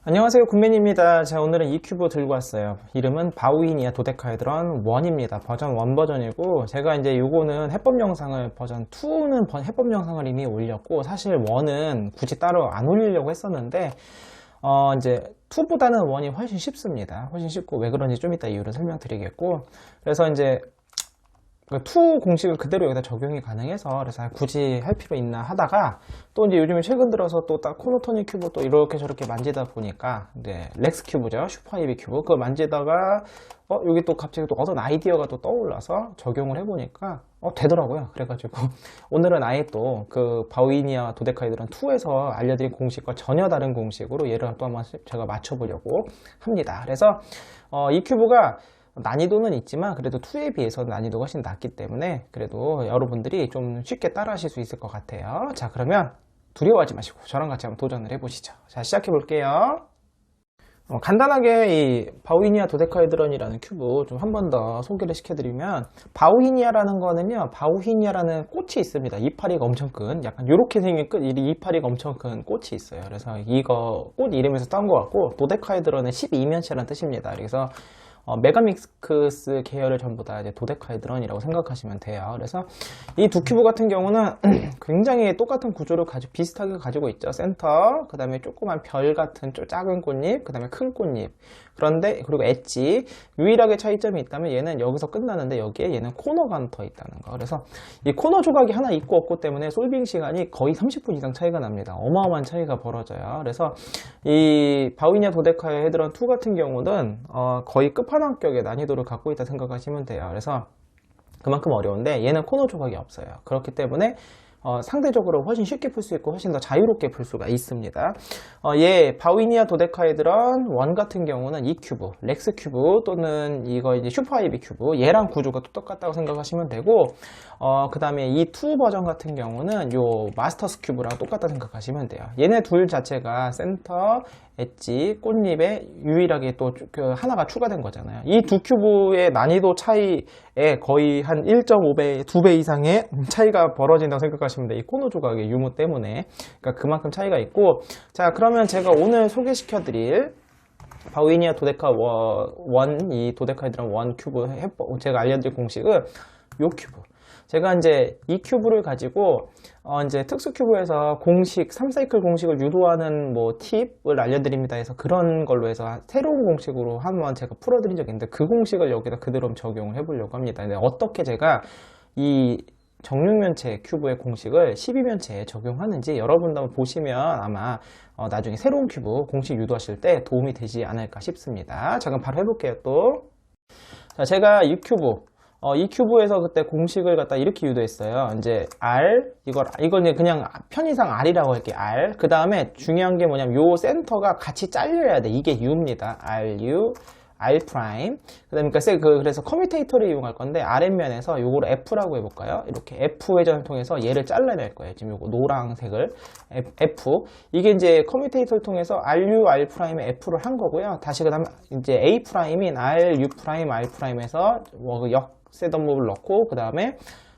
안녕하세요, 군맨입니다. 자, 오늘은 이 큐브 들고 왔어요. 이름은 바우이니아 도데카헤드론 1입니다. 버전 1 버전이고, 제가 이제 요거는 해법 영상을 버전 2는 해법 영상을 이미 올렸고, 사실 1은 굳이 따로 안 올리려고 했었는데, 이제 2보다는 1이 훨씬 쉽습니다. 훨씬 쉽고, 왜 그런지 좀 이따 이유를 설명드리겠고, 그래서 이제 2 공식을 그대로 여기다 적용이 가능해서 그래서 굳이 할 필요 있나 하다가 또 이제 요즘에 최근 들어서 또 딱 코노토니 큐브 또 이렇게 저렇게 만지다 보니까 이제 렉스 큐브죠, 슈퍼이비 큐브 그거 만지다가 여기 또 갑자기 또 어떤 아이디어가 또 떠올라서 적용을 해보니까 되더라고요. 그래가지고 오늘은 아예 또 그 바우이니아 도데카헤드론 2에서 알려드린 공식과 전혀 다른 공식으로 얘를 또 한번 제가 맞춰보려고 합니다. 그래서 이 큐브가 난이도는 있지만 그래도 2에 비해서 난이도가 훨씬 낮기 때문에 그래도 여러분들이 좀 쉽게 따라 하실 수 있을 것 같아요. 자, 그러면 두려워하지 마시고 저랑 같이 한번 도전을 해보시죠. 자, 시작해 볼게요. 간단하게 이 바우이니아 도데카헤드론이라는 큐브 좀 한 번 더 소개를 시켜드리면, 바우이니아라는 거는요, 바우히니아라는 꽃이 있습니다. 이파리가 엄청 큰, 약간 요렇게 생긴 이파리가 엄청 큰 꽃이 있어요. 그래서 이거 꽃 이름에서 딴 것 같고, 도데카헤드론은 12면체라는 뜻입니다. 그래서 메가믹스 계열을 전부 다 이제 도데카헤드론이라고 생각하시면 돼요. 그래서 이 두 큐브 같은 경우는 굉장히 똑같은 구조를 비슷하게 가지고 있죠. 센터, 그 다음에 조그만 별 같은 작은 꽃잎, 그 다음에 큰 꽃잎. 그런데 그리고 엣지, 유일하게 차이점이 있다면 얘는 여기서 끝나는데 여기에 얘는 코너가 더 있다는 거. 그래서 이 코너 조각이 하나 있고 없고 때문에 솔빙 시간이 거의 30분 이상 차이가 납니다. 어마어마한 차이가 벌어져요. 그래서 이 바우이니아 도데카헤드론 2 같은 경우는 거의 끝판왕격의 난이도를 갖고 있다 생각하시면 돼요. 그래서 그만큼 어려운데 얘는 코너 조각이 없어요. 그렇기 때문에 상대적으로 훨씬 쉽게 풀 수 있고 훨씬 더 자유롭게 풀 수가 있습니다. 얘 바우이니아 도데카헤드론 1 같은 경우는 이 큐브, 렉스 큐브 또는 이거 이제 슈퍼아이비 큐브, 얘랑 구조가 똑같다고 생각하시면 되고, 그 다음에 이 2 버전 같은 경우는 요 마스터스 큐브랑 똑같다 생각하시면 돼요. 얘네 둘 자체가 센터, 엣지, 꽃잎에 유일하게 또 하나가 추가된 거잖아요. 이 두 큐브의 난이도 차이에 거의 한 1.5배, 2배 이상의 차이가 벌어진다고 생각하시면 돼요. 이 코너 조각의 유무 때문에. 그러니까 그만큼 차이가 있고, 자, 그러면 제가 오늘 소개시켜 드릴 바우이니아 도데카 1, 이 도데카헤드론 1 큐브 제가 알려드릴 공식은 요 큐브. 제가 이제 이 큐브를 가지고 이제 특수 큐브에서 공식 3사이클 공식을 유도하는 뭐 팁을 알려드립니다 해서 그런 걸로 해서 새로운 공식으로 한번 제가 풀어드린 적이 있는데, 그 공식을 여기다 그대로 적용을 해보려고 합니다. 근데 어떻게 제가 이 정육면체 큐브의 공식을 12면체에 적용하는지 여러분도 한번 보시면 아마 나중에 새로운 큐브 공식 유도하실 때 도움이 되지 않을까 싶습니다. 자, 그럼 바로 해볼게요. 또 자, 제가 이 큐브에서 그때 공식을 갖다 이렇게 유도했어요. 이제 R, 이걸 이제 그냥 편의상 R이라고 할게요. R. 그 다음에 중요한 게 뭐냐면 요 센터가 같이 잘려야 돼. 이게 U입니다. RU, R 프라임. 그다음에 그래서 커뮤테이터를 이용할 건데 아랫면에서 요거를 F라고 해볼까요? 이렇게 F 회전을 통해서 얘를 잘라낼 거예요. 지금 요거 노란색을 F. 이게 이제 커뮤테이터를 통해서 RU, R 프라임에 F를 한 거고요. 다시 그다음에 이제 A 프라임인 R, U 프라임, R 프라임에서 셋업몹을 넣고 그 다음에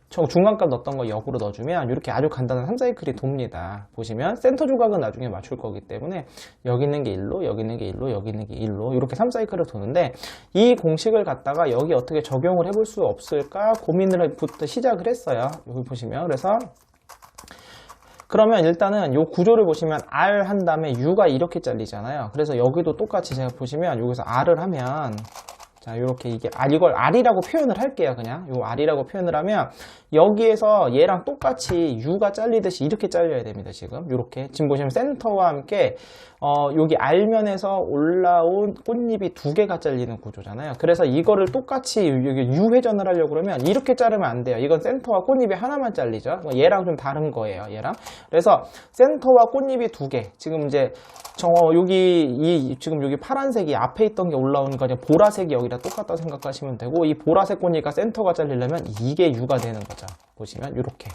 중간값 넣었던 거 역으로 넣어주면 이렇게 아주 간단한 3사이클이 돕니다. 보시면 센터 조각은 나중에 맞출 거기 때문에 여기 있는 게 1로, 여기 있는 게 1로, 여기 있는 게 1로 이렇게 3사이클을 도는데, 이 공식을 갖다가 여기 어떻게 적용을 해볼 수 없을까 고민을부터 시작을 했어요. 여기 보시면. 그래서 그러면 일단은 요 구조를 보시면 R 한 다음에 U가 이렇게 잘리잖아요. 그래서 여기도 똑같이 제가 보시면 여기서 R을 하면, 자, 요렇게 이걸 R이라고 표현을 할게요. 그냥 요 R이라고 표현을 하면 여기에서 얘랑 똑같이 U가 잘리듯이 이렇게 잘려야 됩니다. 지금 보시면 센터와 함께 여기 R면에서 올라온 꽃잎이 두 개가 잘리는 구조잖아요. 그래서 이거를 똑같이 여기 U 회전을 하려고 그러면 이렇게 자르면 안 돼요. 이건 센터와 꽃잎이 하나만 잘리죠. 얘랑 좀 다른 거예요. 얘랑. 그래서 센터와 꽃잎이 두 개. 지금 이제 지금 여기 파란색이 앞에 있던 게 올라오는 거 아니라 보라색이 여기랑 똑같다 생각하시면 되고, 이 보라색 꽃잎과 센터가 잘리려면 이게 U가 되는 거죠. 보시면 이렇게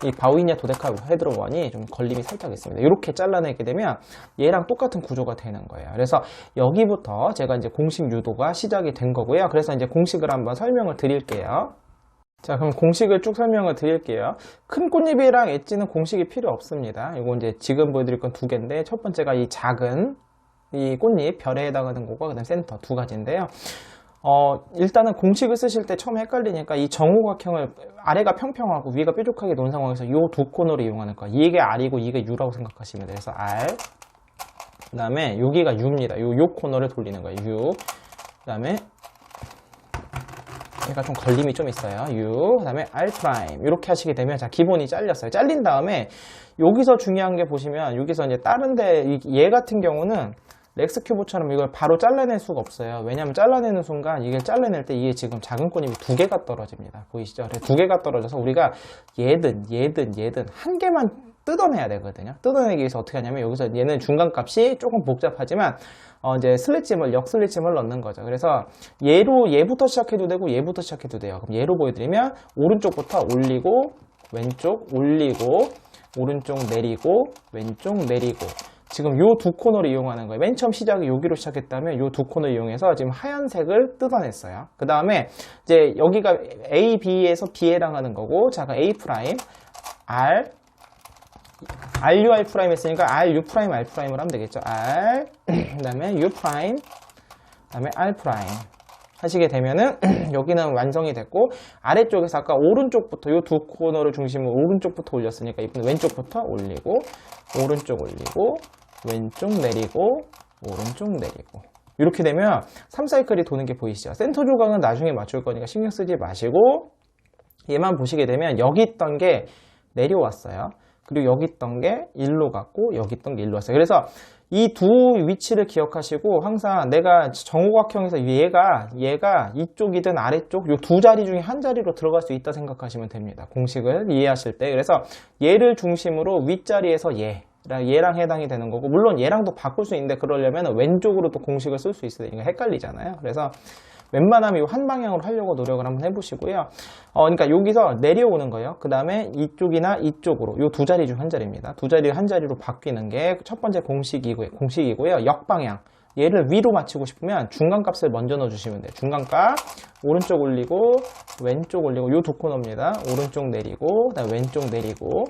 이 바우이니아 도데카헤드론 1이 좀 걸림이 살짝 있습니다. 이렇게 잘라내게 되면 얘랑 똑같은 구조가 되는 거예요. 그래서 여기부터 제가 이제 공식 유도가 시작이 된 거고요. 그래서 이제 공식을 한번 설명을 드릴게요. 자, 그럼 공식을 쭉 설명을 드릴게요. 큰 꽃잎이랑 엣지는 공식이 필요 없습니다. 이거 이제 지금 보여드릴 건 두 개인데, 첫 번째가 이 작은 이 꽃잎, 별에 해당하는 거고, 그 다음 센터 두 가지인데요. 일단은 공식을 쓰실 때 처음 헷갈리니까 이 정오각형을 아래가 평평하고 위가 뾰족하게 놓은 상황에서 이 두 코너를 이용하는 거예요. 이게 R이고 이게 U라고 생각하시면 돼요. 그래서 R, 그 다음에 여기가 U입니다. 요 코너를 돌리는 거예요. U, 그 다음에 얘가 좀 걸림이 좀 있어요. U, 그 다음에 R 프라임. 이렇게 하시게 되면, 자, 기본이 잘렸어요. 잘린 다음에, 여기서 중요한 게 보시면, 여기서 이제 다른데, 얘 같은 경우는, 렉스큐브처럼 이걸 바로 잘라낼 수가 없어요. 왜냐면 잘라내는 순간, 이게 잘라낼 때 이게 지금 작은 꽃잎이 두 개가 떨어집니다. 보이시죠? 두 개가 떨어져서 우리가 얘든 한 개만 뜯어내야 되거든요. 뜯어내기 위해서 어떻게 하냐면, 여기서 얘는 중간값이 조금 복잡하지만, 이제 역슬릿짐을 넣는 거죠. 그래서 얘부터 시작해도 되고 얘부터 시작해도 돼요. 그럼 얘로 보여드리면 오른쪽부터 올리고 왼쪽 올리고 오른쪽 내리고 왼쪽 내리고, 지금 요 두 코너를 이용하는 거예요. 맨 처음 시작이 여기로 시작했다면 요 두 코너를 이용해서 지금 하얀색을 뜯어냈어요. 그 다음에 이제 여기가 A, B에서 B에 해당하는 거고, 자, A 프라임 RUR 프라임 했으니까 RU 프라임 R 프라임을 하면 되겠죠. R, 그 다음에 U 프라임, 그 다음에 R 프라임 하시게 되면은 여기는 완성이 됐고, 아래쪽에서 아까 오른쪽부터 이 두 코너를 중심으로 오른쪽부터 올렸으니까 이번에 왼쪽부터 올리고 오른쪽 올리고 왼쪽 내리고 오른쪽 내리고, 이렇게 되면 3사이클이 도는 게 보이시죠? 센터 조각은 나중에 맞출 거니까 신경 쓰지 마시고, 얘만 보시게 되면 여기 있던 게 내려왔어요. 그리고 여기 있던 게 일로 갔고 여기 있던 게 일로 왔어요. 그래서 이 두 위치를 기억하시고, 항상 내가 정오각형에서 얘가 이쪽이든 아래쪽 이 두 자리 중에 한 자리로 들어갈 수 있다 생각하시면 됩니다. 공식을 이해하실 때. 그래서 얘를 중심으로 윗자리에서 얘랑 해당이 되는 거고, 물론 얘랑도 바꿀 수 있는데 그러려면 왼쪽으로 또 공식을 쓸 수 있으니까 헷갈리잖아요. 그래서 웬만하면 이 한 방향으로 하려고 노력을 한번 해보시고요. 그러니까 여기서 내려오는 거예요. 그 다음에 이쪽이나 이쪽으로, 이 두 자리 중 한 자리입니다. 두 자리 한 자리로 바뀌는 게 첫 번째 공식이고요. 역방향. 얘를 위로 맞추고 싶으면 중간값을 먼저 넣어주시면 돼요. 중간값, 오른쪽 올리고, 왼쪽 올리고, 이 두 코너입니다. 오른쪽 내리고, 그 다음 왼쪽 내리고,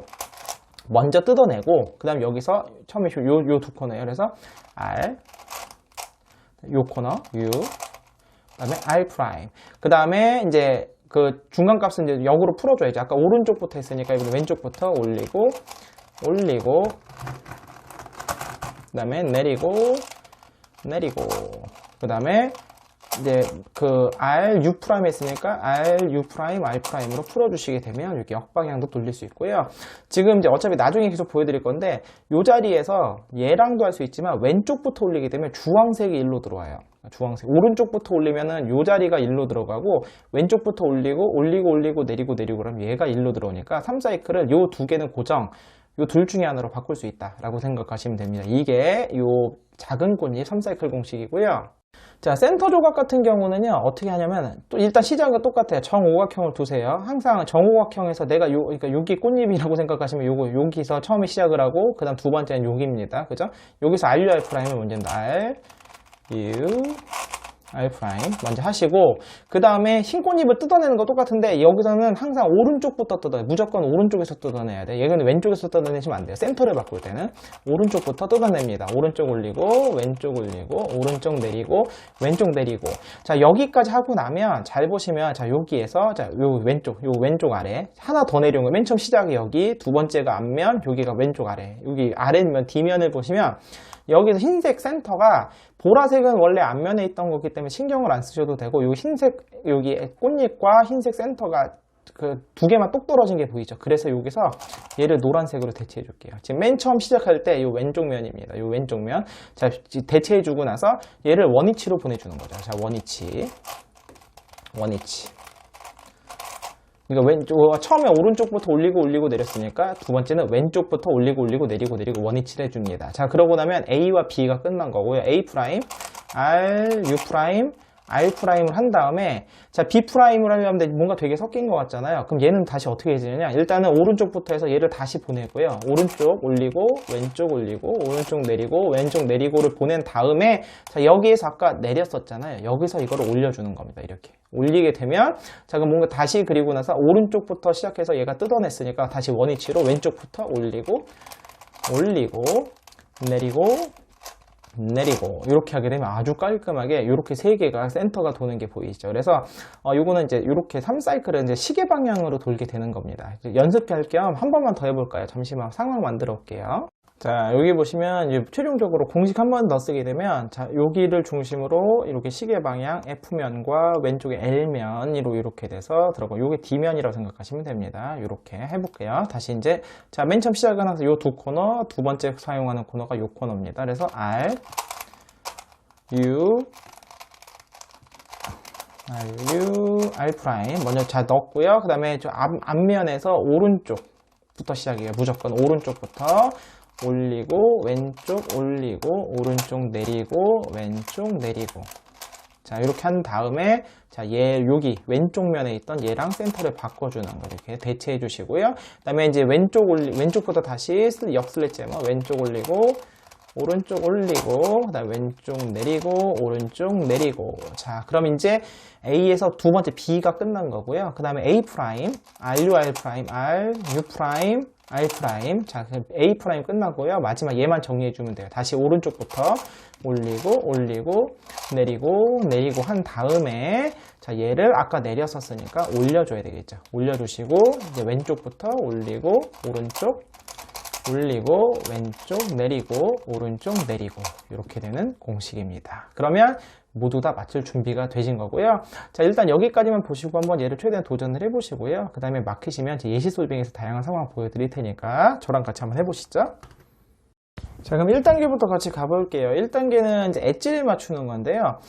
먼저 뜯어내고, 그 다음 여기서 처음에 요 두 코너예요. 그래서 R, 요 코너, U, 그 다음에 R 프라임. 그 다음에 이제 그 중간값은 이제 역으로 풀어줘야지. 아까 오른쪽부터 했으니까 이번에 왼쪽부터 올리고, 그 다음에 내리고, 그 다음에 이제 그 RU 프라임 했으니까 RU 프라임, R 프라임으로 풀어주시게 되면 이렇게 역방향도 돌릴 수 있고요. 지금 이제 어차피 나중에 계속 보여드릴 건데, 이 자리에서 얘랑도 할 수 있지만 왼쪽부터 올리게 되면 주황색이 일로 들어와요. 주황색. 오른쪽부터 올리면은 요 자리가 일로 들어가고, 왼쪽부터 올리고 내리고 그러면 얘가 일로 들어오니까 3사이클을 요 두 개는 고정, 요 둘 중에 하나로 바꿀 수 있다라고 생각하시면 됩니다. 이게 요 작은 꽃잎 3사이클 공식이고요. 자, 센터 조각 같은 경우는요, 어떻게 하냐면, 또 일단 시작은 똑같아요. 정오각형을 두세요. 항상 정오각형에서 내가 그러니까 여기 꽃잎이라고 생각하시면 여기서 처음에 시작을 하고, 그 다음 두 번째는 여기입니다. 그죠? 여기서 RUR 프라임을 먼저 R, U, R 프라임 먼저 하시고, 그 다음에 흰 꽃잎을 뜯어내는 거 똑같은데, 여기서는 항상 오른쪽부터 뜯어요. 무조건 오른쪽에서 뜯어내야 돼. 얘는 왼쪽에서 뜯어내시면 안 돼요. 센터를 바꿀 때는 오른쪽부터 뜯어냅니다. 오른쪽 올리고 왼쪽 올리고 오른쪽 내리고 왼쪽 내리고. 자, 여기까지 하고 나면 잘 보시면, 자, 여기에서 요 왼쪽 아래 하나 더 내려온 거, 맨 처음 시작이 여기, 두 번째가 앞면, 여기가 왼쪽 아래, 여기 아래면 뒷면을 보시면 여기서 흰색 센터가, 보라색은 원래 앞면에 있던 거기 때문에 신경을 안 쓰셔도 되고, 요 흰색, 여기 꽃잎과 흰색 센터가 그 두 개만 똑 떨어진 게 보이죠? 그래서 여기서 얘를 노란색으로 대체해 줄게요. 지금 맨 처음 시작할 때 요 왼쪽 면입니다. 요 왼쪽 면. 자, 대체해 주고 나서 얘를 원위치로 보내주는 거죠. 자, 원위치. 그러니까 처음에 오른쪽부터 올리고 내렸으니까 두 번째는 왼쪽부터 올리고 내리고 원위치를 해줍니다. 자, 그러고 나면 A와 B가 끝난 거고요. A 프라임, R, U 프라임, R'을 한 다음에 자 B'을 하려면 뭔가 되게 섞인 것 같잖아요. 그럼 얘는 다시 어떻게 해지느냐, 일단은 오른쪽부터 해서 얘를 다시 보내고요. 오른쪽 올리고 왼쪽 올리고 오른쪽 내리고 왼쪽 내리고를 보낸 다음에 자 여기에서 아까 내렸었잖아요. 여기서 이거를 올려주는 겁니다. 이렇게 올리게 되면 자 그럼 뭔가 다시 그리고 나서 오른쪽부터 시작해서 얘가 뜯어냈으니까 다시 원위치로 왼쪽부터 올리고 올리고 내리고 내리고 이렇게 하게 되면 아주 깔끔하게 이렇게 세 개가 센터가 도는 게 보이시죠. 그래서 요거는 이제 이렇게 3사이클은 이제 시계 방향으로 돌게 되는 겁니다. 연습할 겸 한 번만 더 해볼까요? 잠시만 상황 만들어 올게요. 자 여기 보시면 이제 최종적으로 공식 한 번 더 쓰게 되면 자 여기를 중심으로 이렇게 시계 방향 F면과 왼쪽에 L면으로 이렇게 돼서 들어가고 요게 D면이라고 생각하시면 됩니다. 이렇게 해볼게요. 다시 이제 자 맨 처음 시작은 항상 요 두 코너, 두 번째 사용하는 코너가 요 코너입니다. 그래서 R U R' 먼저 잘 넣었고요. 그 다음에 저 앞면에서 오른쪽부터 시작이에요. 무조건 오른쪽부터 올리고 왼쪽 올리고 오른쪽 내리고 왼쪽 내리고 자 이렇게 한 다음에 자 얘 여기 왼쪽 면에 있던 얘랑 센터를 바꿔주는 거 이렇게 대체해 주시고요. 그 다음에 이제 왼쪽부터 다시 역슬래지해머 왼쪽 올리고 오른쪽 올리고 그 다음에 왼쪽 내리고 오른쪽 내리고 자 그럼 이제 A에서 두 번째 B가 끝난 거고요. 그 다음에 A 프라임 RU R 프라임 R U 프라임 R 프라임 자 A 프라임 끝나고요. 마지막 얘만 정리해 주면 돼요. 다시 오른쪽부터 올리고 올리고 내리고 내리고 한 다음에 자 얘를 아까 내렸었으니까 올려줘야 되겠죠. 올려주시고 이제 왼쪽부터 올리고 오른쪽 올리고 왼쪽 내리고 오른쪽 내리고 이렇게 되는 공식입니다. 그러면 모두 다 맞출 준비가 되신 거고요. 자 일단 여기까지만 보시고 한번 얘를 최대한 도전을 해보시고요. 그 다음에 막히시면 제 예시 솔빙에서 다양한 상황 보여드릴 테니까 저랑 같이 한번 해보시죠. 자 그럼 1단계부터 같이 가볼게요. 1단계는 이제 엣지를 맞추는 건데요.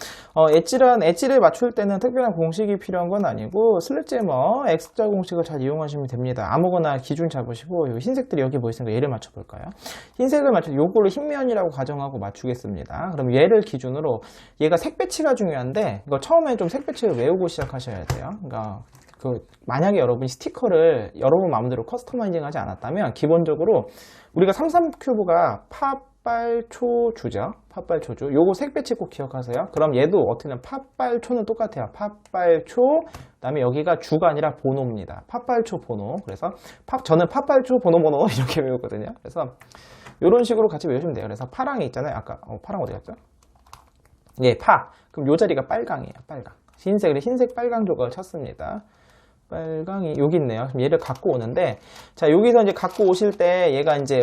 엣지를 맞출 때는 특별한 공식이 필요한 건 아니고 슬래지해머 X자 공식을 잘 이용하시면 됩니다. 아무거나 기준 잡으시고 요 흰색들이 여기 뭐 있으니까 얘를 맞춰볼까요? 흰색을 요걸로 흰면이라고 가정하고 맞추겠습니다. 그럼 얘를 기준으로 얘가 색 배치가 중요한데 이거 처음에 좀 색 배치를 외우고 시작하셔야 돼요. 그러니까 만약에 여러분이 스티커를 여러분 마음대로 커스터마이징 하지 않았다면 기본적으로 우리가 33큐브가 팥발초주죠. 팥발초주. 요거 색 배치 꼭 기억하세요. 그럼 얘도 어떻게 되면 팥발초는 똑같아요. 팥발초. 그 다음에 여기가 주가 아니라 번호입니다. 팥발초 번호. 그래서 저는 팥발초 번호 이렇게 외우거든요. 그래서 이런 식으로 같이 외우시면 돼요. 그래서 파랑이 있잖아요. 아까 파랑 어디 갔죠? 예, 파. 그럼 요 자리가 빨강이에요. 빨강. 흰색 빨강 조각을 찾습니다. 빨강이 여기 있네요. 그럼 얘를 갖고 오는데 자 여기서 이제 갖고 오실 때 얘가 이제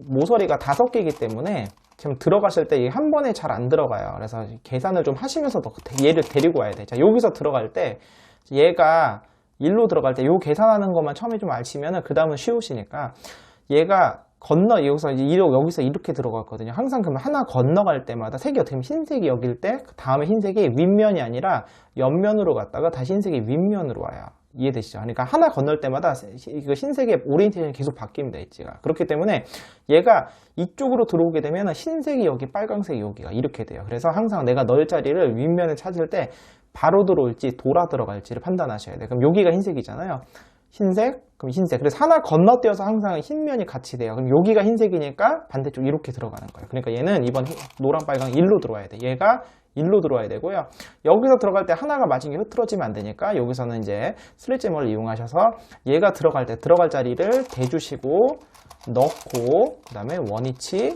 모서리가 5개이기 때문에 지금 들어가실 때 한 번에 잘 안 들어가요. 그래서 계산을 좀 하시면서 얘를 데리고 와야 돼. 자 여기서 들어갈 때 얘가 일로 들어갈 때 요 계산하는 것만 처음에 좀 아시면은 그 다음은 쉬우시니까 얘가 여기서 이렇게 들어갔거든요. 항상 그러면 하나 건너갈 때마다 색이 어떻게 보면 흰색이 여길 때 그 다음에 흰색이 윗면이 아니라 옆면으로 갔다가 다시 흰색이 윗면으로 와요. 이해되시죠? 그러니까 하나 건널 때마다 이거 흰색의 오리엔테이션이 계속 바뀝니다. 엣지가. 그렇기 때문에 얘가 이쪽으로 들어오게 되면 흰색이 여기, 빨강색이 여기가 이렇게 돼요. 그래서 항상 내가 넣을 자리를 윗면에 찾을 때 바로 들어올지 돌아 들어갈지를 판단하셔야 돼요. 그럼 여기가 흰색이잖아요. 흰색, 그럼 흰색. 그래서 하나 건너뛰어서 항상 흰면이 같이 돼요. 그럼 여기가 흰색이니까 반대쪽 이렇게 들어가는 거예요. 그러니까 얘는 이번 노랑, 빨강 일로 들어와야 돼. 얘가 일로 들어와야 되고요. 여기서 들어갈 때 하나가 맞은 게 흐트러지면 안 되니까 여기서는 이제 슬래지해머를 이용하셔서 얘가 들어갈 때 들어갈 자리를 대주시고 넣고 그 다음에 원위치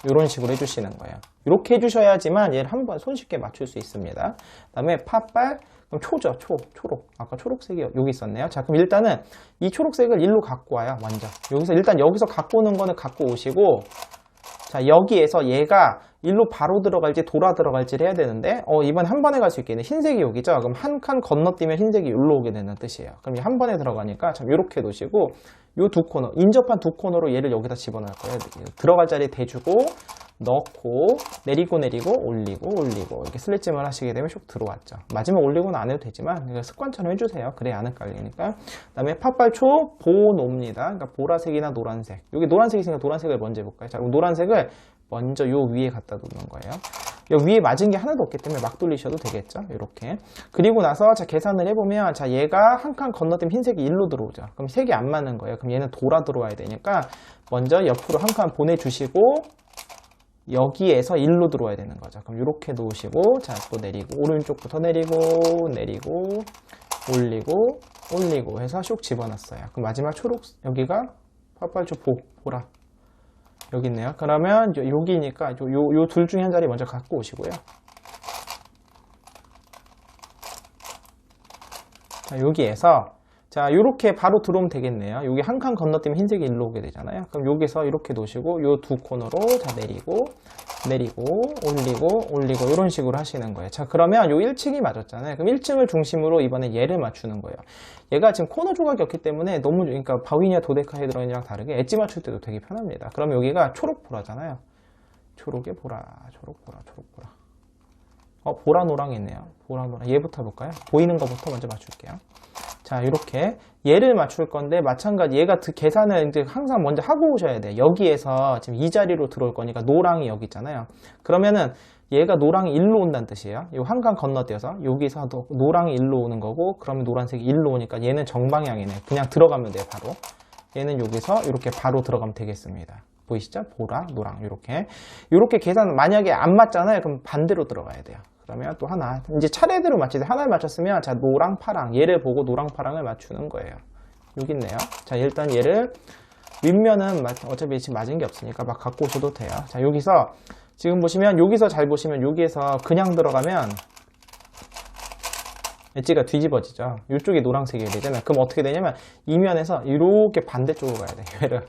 이런 식으로 해주시는 거예요. 이렇게 해주셔야지만 얘를 한번 손쉽게 맞출 수 있습니다. 그 다음에 팥발 그럼 초죠. 초록. 아까 초록색이 여기 있었네요. 자, 그럼 일단은 이 초록색을 일로 갖고 와요. 먼저. 여기서 갖고 오는 거는 갖고 오시고 자, 여기에서 얘가 일로 바로 들어갈지 돌아 들어갈지를 해야 되는데 이번에 한 번에 갈 수 있겠네. 흰색이 여기죠. 그럼 한 칸 건너뛰면 흰색이 일로 오게 되는 뜻이에요. 그럼 한 번에 들어가니까 참 이렇게 놓으시고 요 두 코너, 인접한 두 코너로 얘를 여기다 집어넣을 거예요. 들어갈 자리에 대주고 넣고 내리고 올리고 이렇게 슬래지만 하시게 되면 슉 들어왔죠. 마지막 올리고는 안 해도 되지만 습관처럼 해주세요. 그래야 안 헷갈리니까. 그 다음에 팥발초 보노입니다. 그러니까 보라색이나 노란색. 여기 노란색이 있으니까 노란색을 먼저 해볼까요? 자, 그럼 노란색을 먼저 요 위에 갖다 놓는 거예요. 위에 맞은 게 하나도 없기 때문에 막 돌리셔도 되겠죠. 이렇게. 그리고 나서 자 계산을 해보면 자 얘가 한 칸 건너뛰면 흰색이 1로 들어오죠. 그럼 색이 안 맞는 거예요. 그럼 얘는 돌아 들어와야 되니까 먼저 옆으로 한 칸 보내주시고 여기에서 1로 들어와야 되는 거죠. 그럼 이렇게 놓으시고 자 또 내리고 오른쪽부터 내리고 올리고 해서 슉 집어넣었어요. 그럼 마지막 초록 여기가 파빨초 보라 여기 있네요. 그러면 여기니까 요 둘 중에 한 자리 먼저 갖고 오시고요. 자, 여기에서 자 요렇게 바로 들어오면 되겠네요. 여기 한 칸 건너뛰면 흰색이 일로 오게 되잖아요. 그럼 여기서 이렇게 놓으시고 요 두 코너로 자 내리고 올리고 이런 식으로 하시는 거예요. 자 그러면 요 1층이 맞았잖아요. 그럼 1층을 중심으로 이번에 얘를 맞추는 거예요. 얘가 지금 코너 조각이 없기 때문에 너무 그러니까 바위니아 도데카헤드론이랑 다르게 엣지 맞출 때도 되게 편합니다. 그럼 여기가 초록 보라잖아요. 초록에 보라 보라 노랑이 있네요. 보라 노랑 얘부터 볼까요? 보이는 것부터 먼저 맞출게요. 자 이렇게 얘를 맞출 건데 마찬가지 얘가 계산을 이제 항상 먼저 하고 오셔야 돼요. 여기에서 지금 이 자리로 들어올 거니까 노랑이 여기 있잖아요. 그러면은 얘가 노랑이 1로 온다는 뜻이에요. 이 한 칸 건너뛰어서 여기서 노랑이 1로 오는 거고 그러면 노란색이 1로 오니까 얘는 정방향이네. 그냥 들어가면 돼요. 바로 얘는 여기서 이렇게 바로 들어가면 되겠습니다. 보이시죠? 보라, 노랑 이렇게 계산 만약에 안 맞잖아요. 그럼 반대로 들어가야 돼요. 그러면 또 하나 이제 차례대로 맞추세요. 하나를 맞췄으면 자 노랑 파랑 얘를 보고 노랑 파랑을 맞추는 거예요. 여기 있네요. 자 일단 얘를 윗면은 어차피 지금 맞은 게 없으니까 막 갖고 오셔도 돼요. 자 여기서 지금 보시면 여기서 잘 보시면 여기에서 그냥 들어가면 엣지가 뒤집어지죠. 이쪽이 노란색이 되잖아요. 그럼 어떻게 되냐면 이면에서 이렇게 반대쪽으로 가야 돼요. 얘를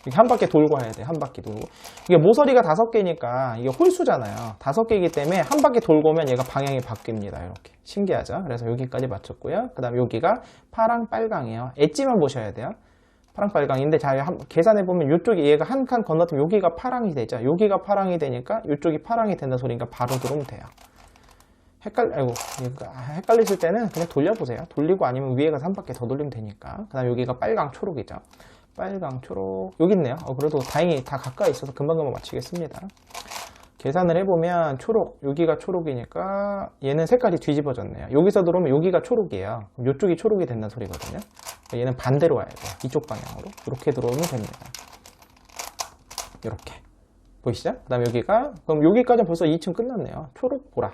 이렇게 한 바퀴 돌고 가야 돼요. 한 바퀴 돌고. 이게 모서리가 5개니까 이게 홀수잖아요. 5개이기 때문에 한 바퀴 돌고 오면 얘가 방향이 바뀝니다. 이렇게. 신기하죠? 그래서 여기까지 맞췄고요. 그 다음에 여기가 파랑 빨강이에요. 엣지만 보셔야 돼요. 파랑 빨강인데 자 계산해보면 이쪽이 얘가 한 칸 건너뛰면 여기가 파랑이 되죠. 여기가 파랑이 되니까 이쪽이 파랑이 된다 소리니까 바로 들어오면 돼요. 헷갈리실 때는 그냥 돌려보세요. 돌리고 아니면 위에 가서 한 바퀴 더 돌리면 되니까. 그 다음에 여기가 빨강 초록이죠. 빨강, 초록 여기 있네요. 그래도 다행히 다 가까이 있어서 금방금방 맞추겠습니다. 계산을 해보면 초록 여기가 초록이니까 얘는 색깔이 뒤집어졌네요. 여기서 들어오면 여기가 초록이에요. 그럼 이쪽이 초록이 된다는 소리거든요. 얘는 반대로 와야 돼요. 이쪽 방향으로 이렇게 들어오면 됩니다. 이렇게 보이시죠? 그 다음에 여기가 그럼 여기까지 벌써 2층 끝났네요. 초록 보라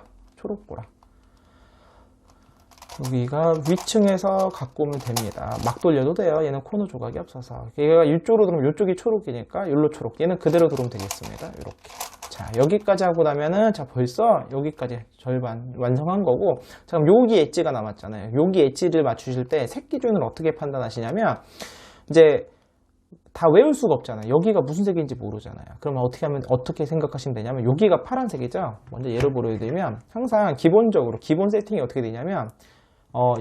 여기가 위층에서 갖고 오면 됩니다. 막 돌려도 돼요. 얘는 코너 조각이 없어서. 얘가 이쪽으로 들어오면 이쪽이 초록이니까 여기로 초록. 얘는 그대로 들어오면 되겠습니다. 이렇게. 자, 여기까지 하고 나면은 자 벌써 여기까지 절반 완성한 거고. 자, 그럼 여기 엣지가 남았잖아요. 여기 엣지를 맞추실 때 색 기준을 어떻게 판단하시냐면 이제 다 외울 수가 없잖아요. 여기가 무슨 색인지 모르잖아요. 그러면 어떻게 생각하시면 되냐면 여기가 파란색이죠. 먼저 예를 보여드리면 항상 기본적으로 기본 세팅이 어떻게 되냐면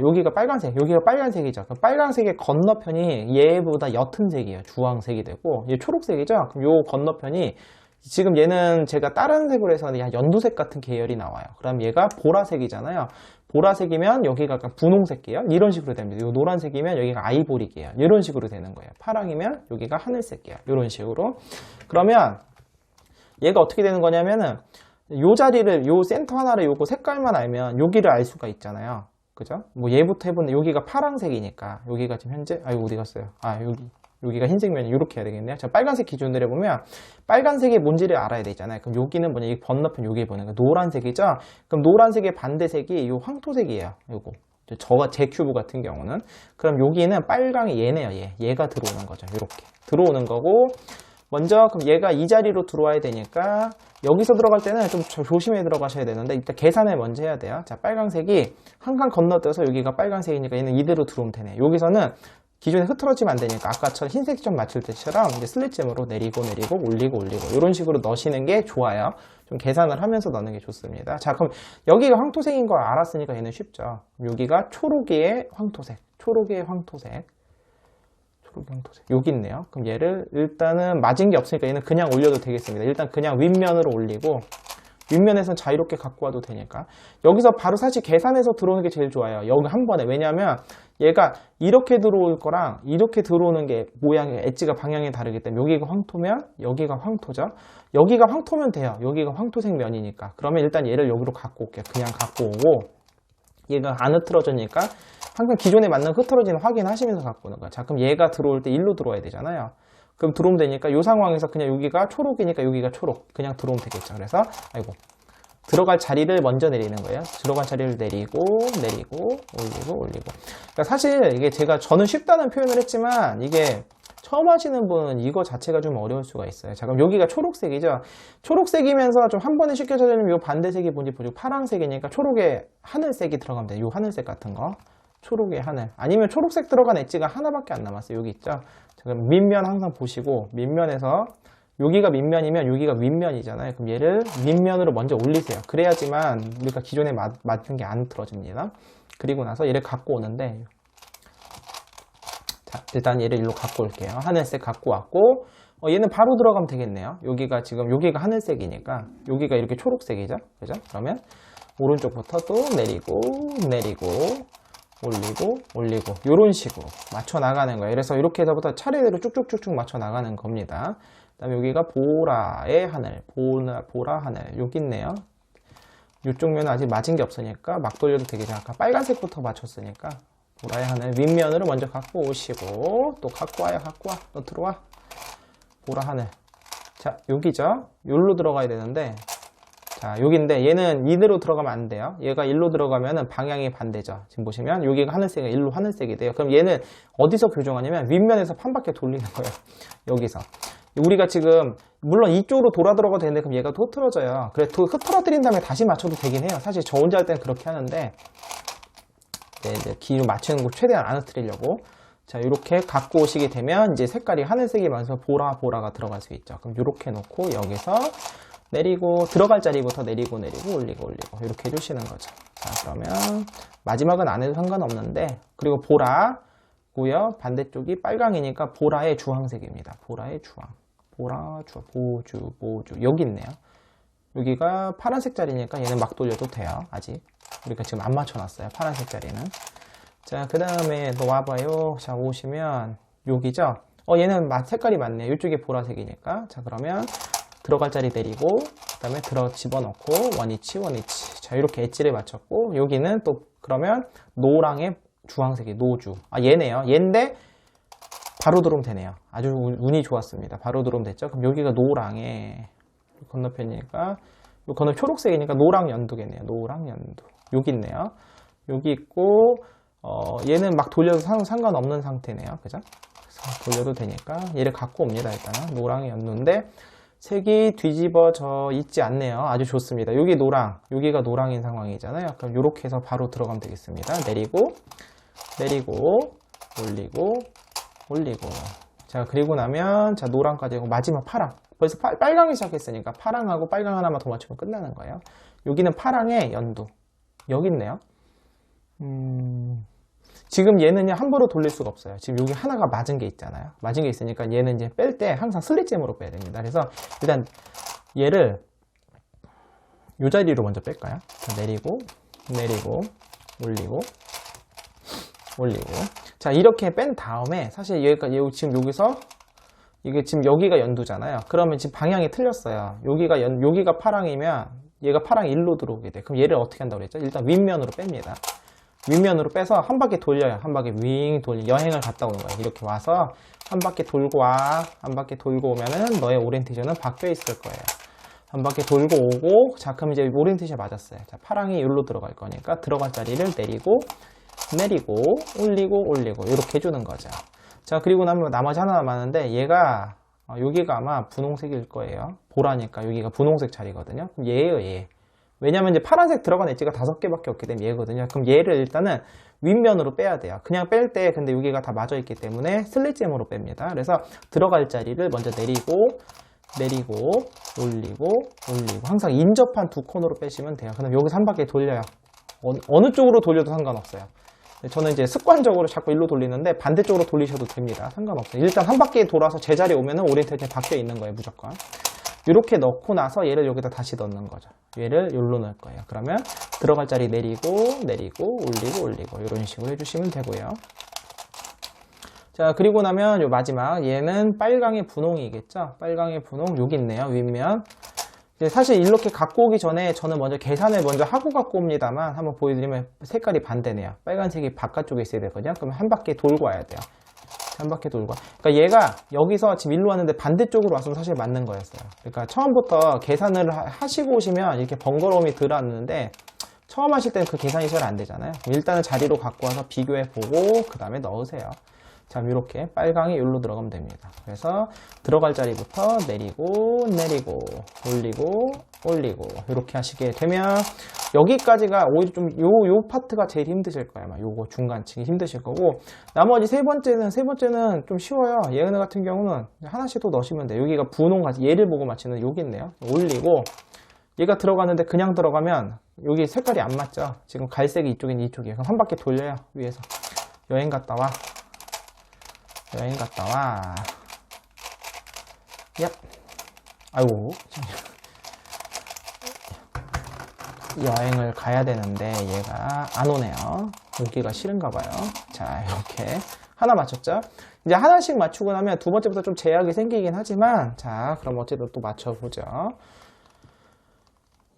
여기가 빨간색이죠. 빨간색의 건너편이 얘보다 옅은 색이에요. 주황색이 되고, 얘 초록색이죠. 그럼 요 건너편이, 지금 얘는 제가 다른 색으로 해서 연두색 같은 계열이 나와요. 그럼 얘가 보라색이잖아요. 보라색이면 여기가 약간 분홍색 계열? 이런 식으로 됩니다. 요 노란색이면 여기가 아이보리 계열. 이런 식으로 되는 거예요. 파랑이면 여기가 하늘색 계열. 이런 식으로. 그러면 얘가 어떻게 되는 거냐면은, 요 자리를, 요 센터 하나를 요거 색깔만 알면 여기를 알 수가 있잖아요. 그죠? 뭐 얘부터 해보는데 여기가 파란색이니까 여기가 지금 현재 어디 갔어요? 여기가 흰색면이 이렇게 해야 되겠네요. 자, 빨간색 기준으로 해보면 빨간색이 뭔지를 알아야 되잖아요. 그럼 여기는 뭐냐? 이 건너편 여기 보는 거 노란색이죠? 그럼 노란색의 반대색이 요 황토색이에요. 요거. 제 큐브 같은 경우는. 그럼 여기는 빨강이 얘네요. 얘가 들어오는 거죠. 이렇게 들어오는 거고. 먼저 그럼 얘가 이 자리로 들어와야 되니까 여기서 들어갈 때는 좀 조심해 들어가셔야 되는데 일단 계산을 먼저 해야 돼요. 자, 빨강색이 한 칸 건너뛰어서 여기가 빨간색이니까 얘는 이대로 들어오면 되네. 여기서는 기존에 흐트러지면 안 되니까 아까처럼 흰색 점 맞출 때처럼 이제 슬릿잼으로 내리고 올리고 이런 식으로 넣으시는 게 좋아요. 좀 계산을 하면서 넣는 게 좋습니다. 자, 그럼 여기가 황토색인 걸 알았으니까 얘는 쉽죠. 여기가 초록의 황토색. 여기 있네요. 그럼 얘를 일단은 맞은 게 없으니까 얘는 그냥 올려도 되겠습니다. 일단 그냥 윗면으로 올리고 윗면에서는 자유롭게 갖고 와도 되니까. 여기서 바로 사실 계산해서 들어오는 게 제일 좋아요. 여기 한 번에. 왜냐하면 얘가 이렇게 들어올 거랑 이렇게 들어오는 게 모양이 엣지가 방향이 다르기 때문에 여기가 황토면 여기가 황토죠. 여기가 황토면 돼요. 여기가 황토색 면이니까. 그러면 일단 얘를 여기로 갖고 올게요. 그냥 갖고 오고 얘가 안 흐트러지니까 항상 기존에 맞는 흐트러지는 확인하시면서 갖고 오는 거예요. 자, 그럼 얘가 들어올 때 일로 들어와야 되잖아요. 그럼 들어오면 되니까 이 상황에서 그냥 여기가 초록이니까 여기가 초록. 그냥 들어오면 되겠죠. 그래서 아이고 들어갈 자리를 먼저 내리는 거예요. 들어갈 자리를 내리고 올리고. 그러니까 사실 이게 저는 쉽다는 표현을 했지만 이게 처음 하시는 분은 이거 자체가 좀 어려울 수가 있어요. 자, 그럼 여기가 초록색이죠. 초록색이면서 좀 한 번에 쉽게 찾으려면 이 반대색이 뭔지 보죠. 파란색이니까 초록에 하늘색이 들어가면 돼요. 이 하늘색 같은 거. 초록에 하늘. 아니면 초록색 들어간 엣지가 하나밖에 안 남았어요. 여기 있죠. 자, 그럼 밑면 항상 보시고 밑면에서 여기가 밑면이면 여기가 윗면이잖아요. 그럼 얘를 밑면으로 먼저 올리세요. 그래야지만 우리가 기존에 맞춘 게 안 틀어집니다. 그리고 나서 얘를 갖고 오는데 자, 일단 얘를 일로 갖고 올게요. 하늘색 갖고 왔고 얘는 바로 들어가면 되겠네요. 여기가 하늘색이니까 여기가 이렇게 초록색이죠. 그죠? 그러면 오른쪽부터 또 내리고 올리고 이런 식으로 맞춰 나가는 거예요. 그래서 이렇게 해서부터 차례대로 쭉쭉쭉쭉 맞춰 나가는 겁니다. 그 다음에 여기가 보라의 하늘, 보라 하늘 여기 있네요. 이쪽 면은 아직 맞은 게 없으니까 막 돌려도 되겠죠. 아까 빨간색부터 맞췄으니까 보라의 하늘 윗면으로 먼저 갖고 오시고 또 갖고 와요. 너 들어와. 보라 하늘. 자, 여기죠. 여기로 들어가야 되는데 자, 여기인데 얘는 이대로 들어가면 안 돼요. 얘가 일로 들어가면 방향이 반대죠. 지금 보시면 여기가 하늘색이 일로 하늘색이 돼요. 그럼 얘는 어디서 교정하냐면 윗면에서 한 바퀴 돌리는 거예요. 여기서. 우리가 지금 물론 이쪽으로 돌아 들어가도 되는데 그럼 얘가 또 흐트러져요. 그래 흐트러뜨린 다음에 다시 맞춰도 되긴 해요. 사실 저 혼자 할 때는 그렇게 하는데 이제 기준 맞추는 거 최대한 안 흐트리려고. 자, 이렇게 갖고 오시게 되면 이제 색깔이 하늘색이 많아서 보라가 들어갈 수 있죠. 그럼 이렇게 놓고 여기서 내리고 들어갈 자리부터 내리고 올리고 이렇게 해주시는 거죠. 자, 그러면 마지막은 안 해도 상관없는데 그리고 보라고요. 반대쪽이 빨강이니까 보라의 주황색입니다. 보라의 주황. 보주 여기 있네요. 여기가 파란색 자리니까 얘는 막 돌려도 돼요. 아직 우리가 지금 안 맞춰놨어요. 파란색 자리는. 자, 그 다음에 또 와봐요. 자, 오시면 여기죠. 얘는 색깔이 맞네요. 이쪽이 보라색이니까. 자, 그러면 들어갈 자리 내리고 그 다음에 집어넣고 원위치. 자, 이렇게 엣지를 맞췄고 여기는 또 그러면 노랑의 주황색이 노주. 얘네요. 얘인데 바로 들어오면 되네요. 아주 운이 좋았습니다. 바로 들어오면 됐죠. 그럼 여기가 노랑의 건너편이니까 요 건너 초록색이니까 노랑 연두겠네요. 노랑 연두. 여기 있네요. 여기 있고 얘는 막 돌려도 상관없는 상태네요. 그죠? 그래서 돌려도 되니까 얘를 갖고 옵니다. 일단은 노랑의 연두인데 색이 뒤집어져 있지 않네요. 아주 좋습니다. 여기 노랑, 여기가 노랑인 상황이잖아요. 그럼 이렇게 해서 바로 들어가면 되겠습니다. 내리고 올리고 자, 그리고 나면 자, 노랑까지 하고 마지막 파랑. 벌써 빨강이 시작했으니까 파랑하고 빨강 하나만 더 맞추면 끝나는 거예요. 여기는 파랑의 연두. 여기 있네요. 지금 얘는요, 함부로 돌릴 수가 없어요. 지금 여기 하나가 맞은 게 있잖아요. 맞은 게 있으니까 얘는 이제 뺄 때 항상 슬릿잼으로 빼야 됩니다. 그래서 일단 얘를 이 자리로 먼저 뺄까요? 내리고 올리고 자, 이렇게 뺀 다음에 사실 지금 여기서 이게 지금 여기가 연두잖아요. 그러면 지금 방향이 틀렸어요. 여기가 파랑이면 얘가 파랑 1로 들어오게 돼. 그럼 얘를 어떻게 한다고 그랬죠? 일단 윗면으로 뺍니다. 윗면으로 빼서 한 바퀴 돌려요. 한 바퀴 여행을 갔다 오는 거예요. 이렇게 와서 한 바퀴 돌고 한 바퀴 돌고 오면은 너의 오리엔테이션은 바뀌어 있을 거예요. 한 바퀴 돌고 오고, 자, 그럼 이제 오리엔테이션 맞았어요. 자, 파랑이 여기로 들어갈 거니까 들어갈 자리를 내리고 올리고 이렇게 해주는 거죠. 자, 그리고 나면 나머지 하나 남았는데 얘가 여기가 아마 분홍색일 거예요. 보라니까 여기가 분홍색 자리거든요. 그럼 얘예요, 얘. 왜냐면 이제 파란색 들어간 엣지가 5개밖에 없기 때문에 얘거든요. 그럼 얘를 일단은 윗면으로 빼야 돼요. 그냥 뺄 때 근데 여기가 다 맞아 있기 때문에 슬릿잼으로 뺍니다. 그래서 들어갈 자리를 먼저 내리고 올리고 항상 인접한 두 코너로 빼시면 돼요. 그럼 여기서 한 바퀴 돌려요. 어느 쪽으로 돌려도 상관없어요. 저는 이제 습관적으로 자꾸 일로 돌리는데 반대쪽으로 돌리셔도 됩니다. 상관없어요. 일단 한 바퀴 돌아서 제자리에 오면은 오리엔테이션이 바뀌어 있는 거예요, 무조건. 이렇게 넣고 나서 얘를 여기다 다시 넣는 거죠. 얘를 여기로 넣을 거예요. 그러면 들어갈 자리 내리고 내리고 올리고 올리고 이런 식으로 해주시면 되고요. 자, 그리고 나면 요 마지막 얘는 빨강의 분홍이겠죠. 빨강의 분홍 여기 있네요. 윗면. 사실 이렇게 갖고 오기 전에 저는 먼저 계산을 먼저 하고 갖고 옵니다만 한번 보여드리면 색깔이 반대네요. 빨간색이 바깥쪽에 있어야 되거든요. 그럼 한 바퀴 돌고 와야 돼요. 한 바퀴 돌고. 그러니까 얘가 여기서 지금 일로 왔는데 반대쪽으로 왔으면 사실 맞는 거였어요. 그러니까 처음부터 계산을 하시고 오시면 이렇게 번거로움이 들었는데 처음 하실 때는 그 계산이 잘 안 되잖아요. 일단은 자리로 갖고 와서 비교해 보고 그 다음에 넣으세요. 자, 이렇게 빨강이 여기로 들어가면 됩니다. 그래서 들어갈 자리부터 내리고 내리고 올리고 올리고 이렇게 하시게 되면 여기까지가 오히려 좀 요 파트가 제일 힘드실 거예요. 아마 요거 중간층이 힘드실 거고 나머지 세 번째는 좀 쉬워요. 얘네 같은 경우는 하나씩 또 넣으시면 돼요. 여기가 분홍같이 얘를 보고 맞추는 여기 있네요. 올리고 얘가 들어가는데 그냥 들어가면 여기 색깔이 안 맞죠. 지금 갈색이 이쪽인 이쪽이에요. 그럼 한 바퀴 돌려요. 위에서 여행 갔다 와. 여행 갔다 와. 야, 아이고. 여행을 가야 되는데 얘가 안 오네요. 여기가 싫은가 봐요. 자, 이렇게 하나 맞췄죠? 이제 하나씩 맞추고 나면 두 번째부터 좀 제약이 생기긴 하지만 자, 그럼 어쨌든 또 맞춰보죠.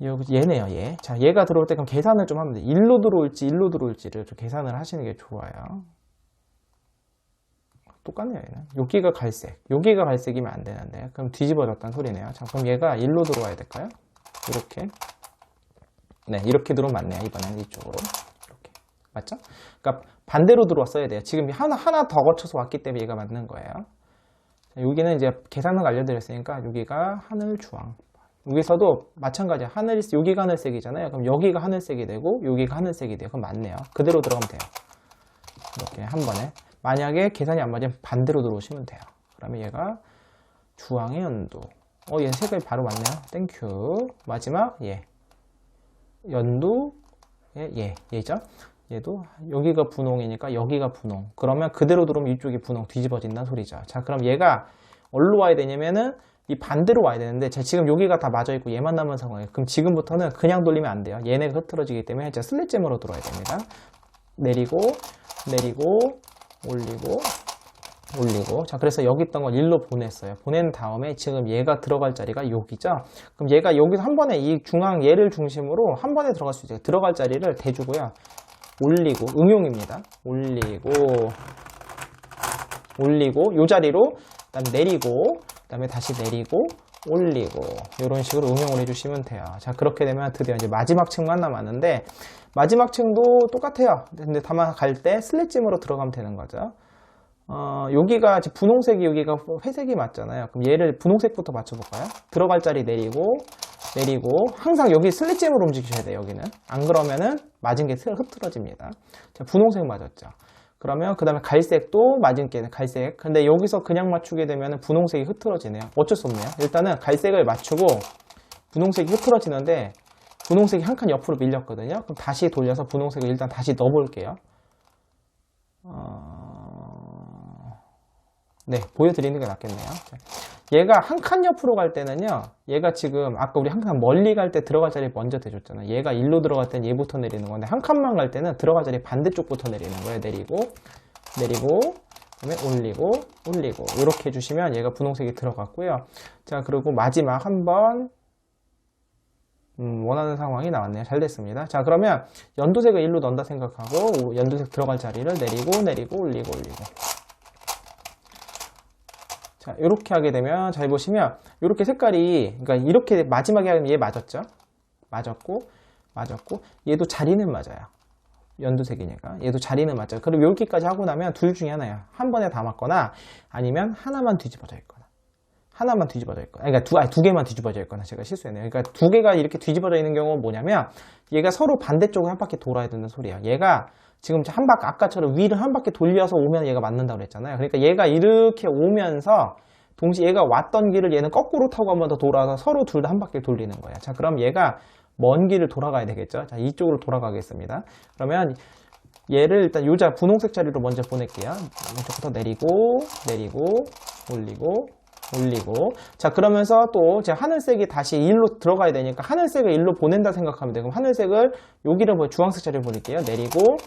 얘네요, 얘. 자, 얘가 들어올 때 그럼 계산을 좀 하면 돼요. 일로 들어올지를 좀 계산을 하시는 게 좋아요. 똑같네요, 얘는. 여기가 갈색. 여기가 갈색이면 안 되는데. 그럼 뒤집어졌다는 소리네요. 자, 그럼 얘가 일로 들어와야 될까요? 이렇게. 네, 이렇게 들어오면 맞네요. 이번에는 이쪽으로. 이렇게. 맞죠? 그러니까 반대로 들어왔어야 돼요. 지금 하나 더 거쳐서 왔기 때문에 얘가 맞는 거예요. 자, 여기는 이제 계산을 알려드렸으니까 여기가 하늘 주황. 여기서도 마찬가지야. 여기가 하늘색이잖아요. 그럼 여기가 하늘색이 되고 여기가 하늘색이 돼요. 그럼 맞네요. 그대로 들어가면 돼요. 이렇게 한 번에. 만약에 계산이 안 맞으면 반대로 들어오시면 돼요. 그러면 얘가 주황의 연두. 얘 색깔이 바로 맞네요. 땡큐. 마지막 얘. 연두. 얘죠. 얘도 여기가 분홍이니까 여기가 분홍. 그러면 그대로 들어오면 이쪽이 분홍 뒤집어진다는 소리죠. 자, 그럼 얘가 어디로 와야 되냐면은 이 반대로 와야 되는데 지금 여기가 다 맞아 있고 얘만 남은 상황이에요. 그럼 지금부터는 그냥 돌리면 안 돼요. 얘네가 흐트러지기 때문에 이제 슬릿잼으로 들어와야 됩니다. 내리고 내리고 올리고 올리고. 자, 그래서 여기 있던 걸 일로 보냈어요. 보낸 다음에 지금 얘가 들어갈 자리가 여기죠. 그럼 얘가 여기서 한 번에 이 중앙 얘를 중심으로 한 번에 들어갈 수 있어요. 들어갈 자리를 대주고요. 올리고 응용입니다. 올리고 올리고 요 자리로 그다음에 내리고 그다음에 다시 내리고 올리고 이런 식으로 응용을 해주시면 돼요. 자, 그렇게 되면 드디어 이제 마지막 층만 남았는데 마지막 층도 똑같아요. 근데 다만 갈 때 슬릿짐으로 들어가면 되는 거죠. 여기가 분홍색이 여기가 회색이 맞잖아요. 그럼 얘를 분홍색부터 맞춰볼까요? 들어갈 자리 내리고 내리고 항상 여기 슬릿짐으로 움직이셔야 돼요. 여기는 안 그러면은 맞은 게 흐트러집니다. 자, 분홍색 맞았죠. 그러면 그 다음에 갈색도 맞은 게 갈색. 근데 여기서 그냥 맞추게 되면 분홍색이 흐트러지네요. 어쩔 수 없네요. 일단은 갈색을 맞추고 분홍색이 흐트러지는데 분홍색이 한 칸 옆으로 밀렸거든요. 그럼 다시 돌려서 분홍색을 일단 다시 넣어볼게요. 네, 보여드리는 게 낫겠네요. 얘가 한 칸 옆으로 갈 때는요, 얘가 지금 아까 우리 한 칸 멀리 갈 때 들어갈 자리 먼저 대줬잖아요. 얘가 일로 들어갈 때는 얘부터 내리는 건데 한 칸만 갈 때는 들어갈 자리 반대쪽부터 내리는 거예요. 내리고 내리고 그다음에 올리고 올리고 이렇게 해주시면 얘가 분홍색이 들어갔고요. 자, 그리고 마지막 한번 원하는 상황이 나왔네요. 잘 됐습니다. 자, 그러면 연두색을 일로 넣는다 생각하고 연두색 들어갈 자리를 내리고 내리고 올리고 올리고. 자, 이렇게 하게 되면 잘 보시면 이렇게 색깔이 그러니까 이렇게 마지막에 하면 얘 맞았죠? 맞았고 얘도 자리는 맞아요. 연두색이니까 얘도 자리는 맞아요. 그리고 여기까지 하고 나면 둘 중에 하나예요. 한 번에 다 맞거나 아니면 하나만 뒤집어져 있거나 하나만 뒤집어져 있거나 그러니까 두 개만 뒤집어져 있거나. 제가 실수했네요. 그러니까 두 개가 이렇게 뒤집어져 있는 경우는 뭐냐면 얘가 서로 반대쪽으로 한 바퀴 돌아야 되는 소리예요. 얘가 지금 한 바퀴 아까처럼 위를 한 바퀴 돌려서 오면 얘가 맞는다고 그랬잖아요. 그러니까 얘가 이렇게 오면서 동시에 얘가 왔던 길을 얘는 거꾸로 타고 한 번 더 돌아서 서로 둘 다 한 바퀴 돌리는 거예요. 자, 그럼 얘가 먼 길을 돌아가야 되겠죠. 자, 이쪽으로 돌아가겠습니다. 그러면 얘를 일단 분홍색 자리로 먼저 보낼게요. 이쪽부터 내리고 내리고 올리고 올리고. 자, 그러면서 또 제가 하늘색이 다시 일로 들어가야 되니까 하늘색을 일로 보낸다 생각하면 돼요. 그럼 하늘색을 여기를 주황색 자리를 보낼게요. 내리고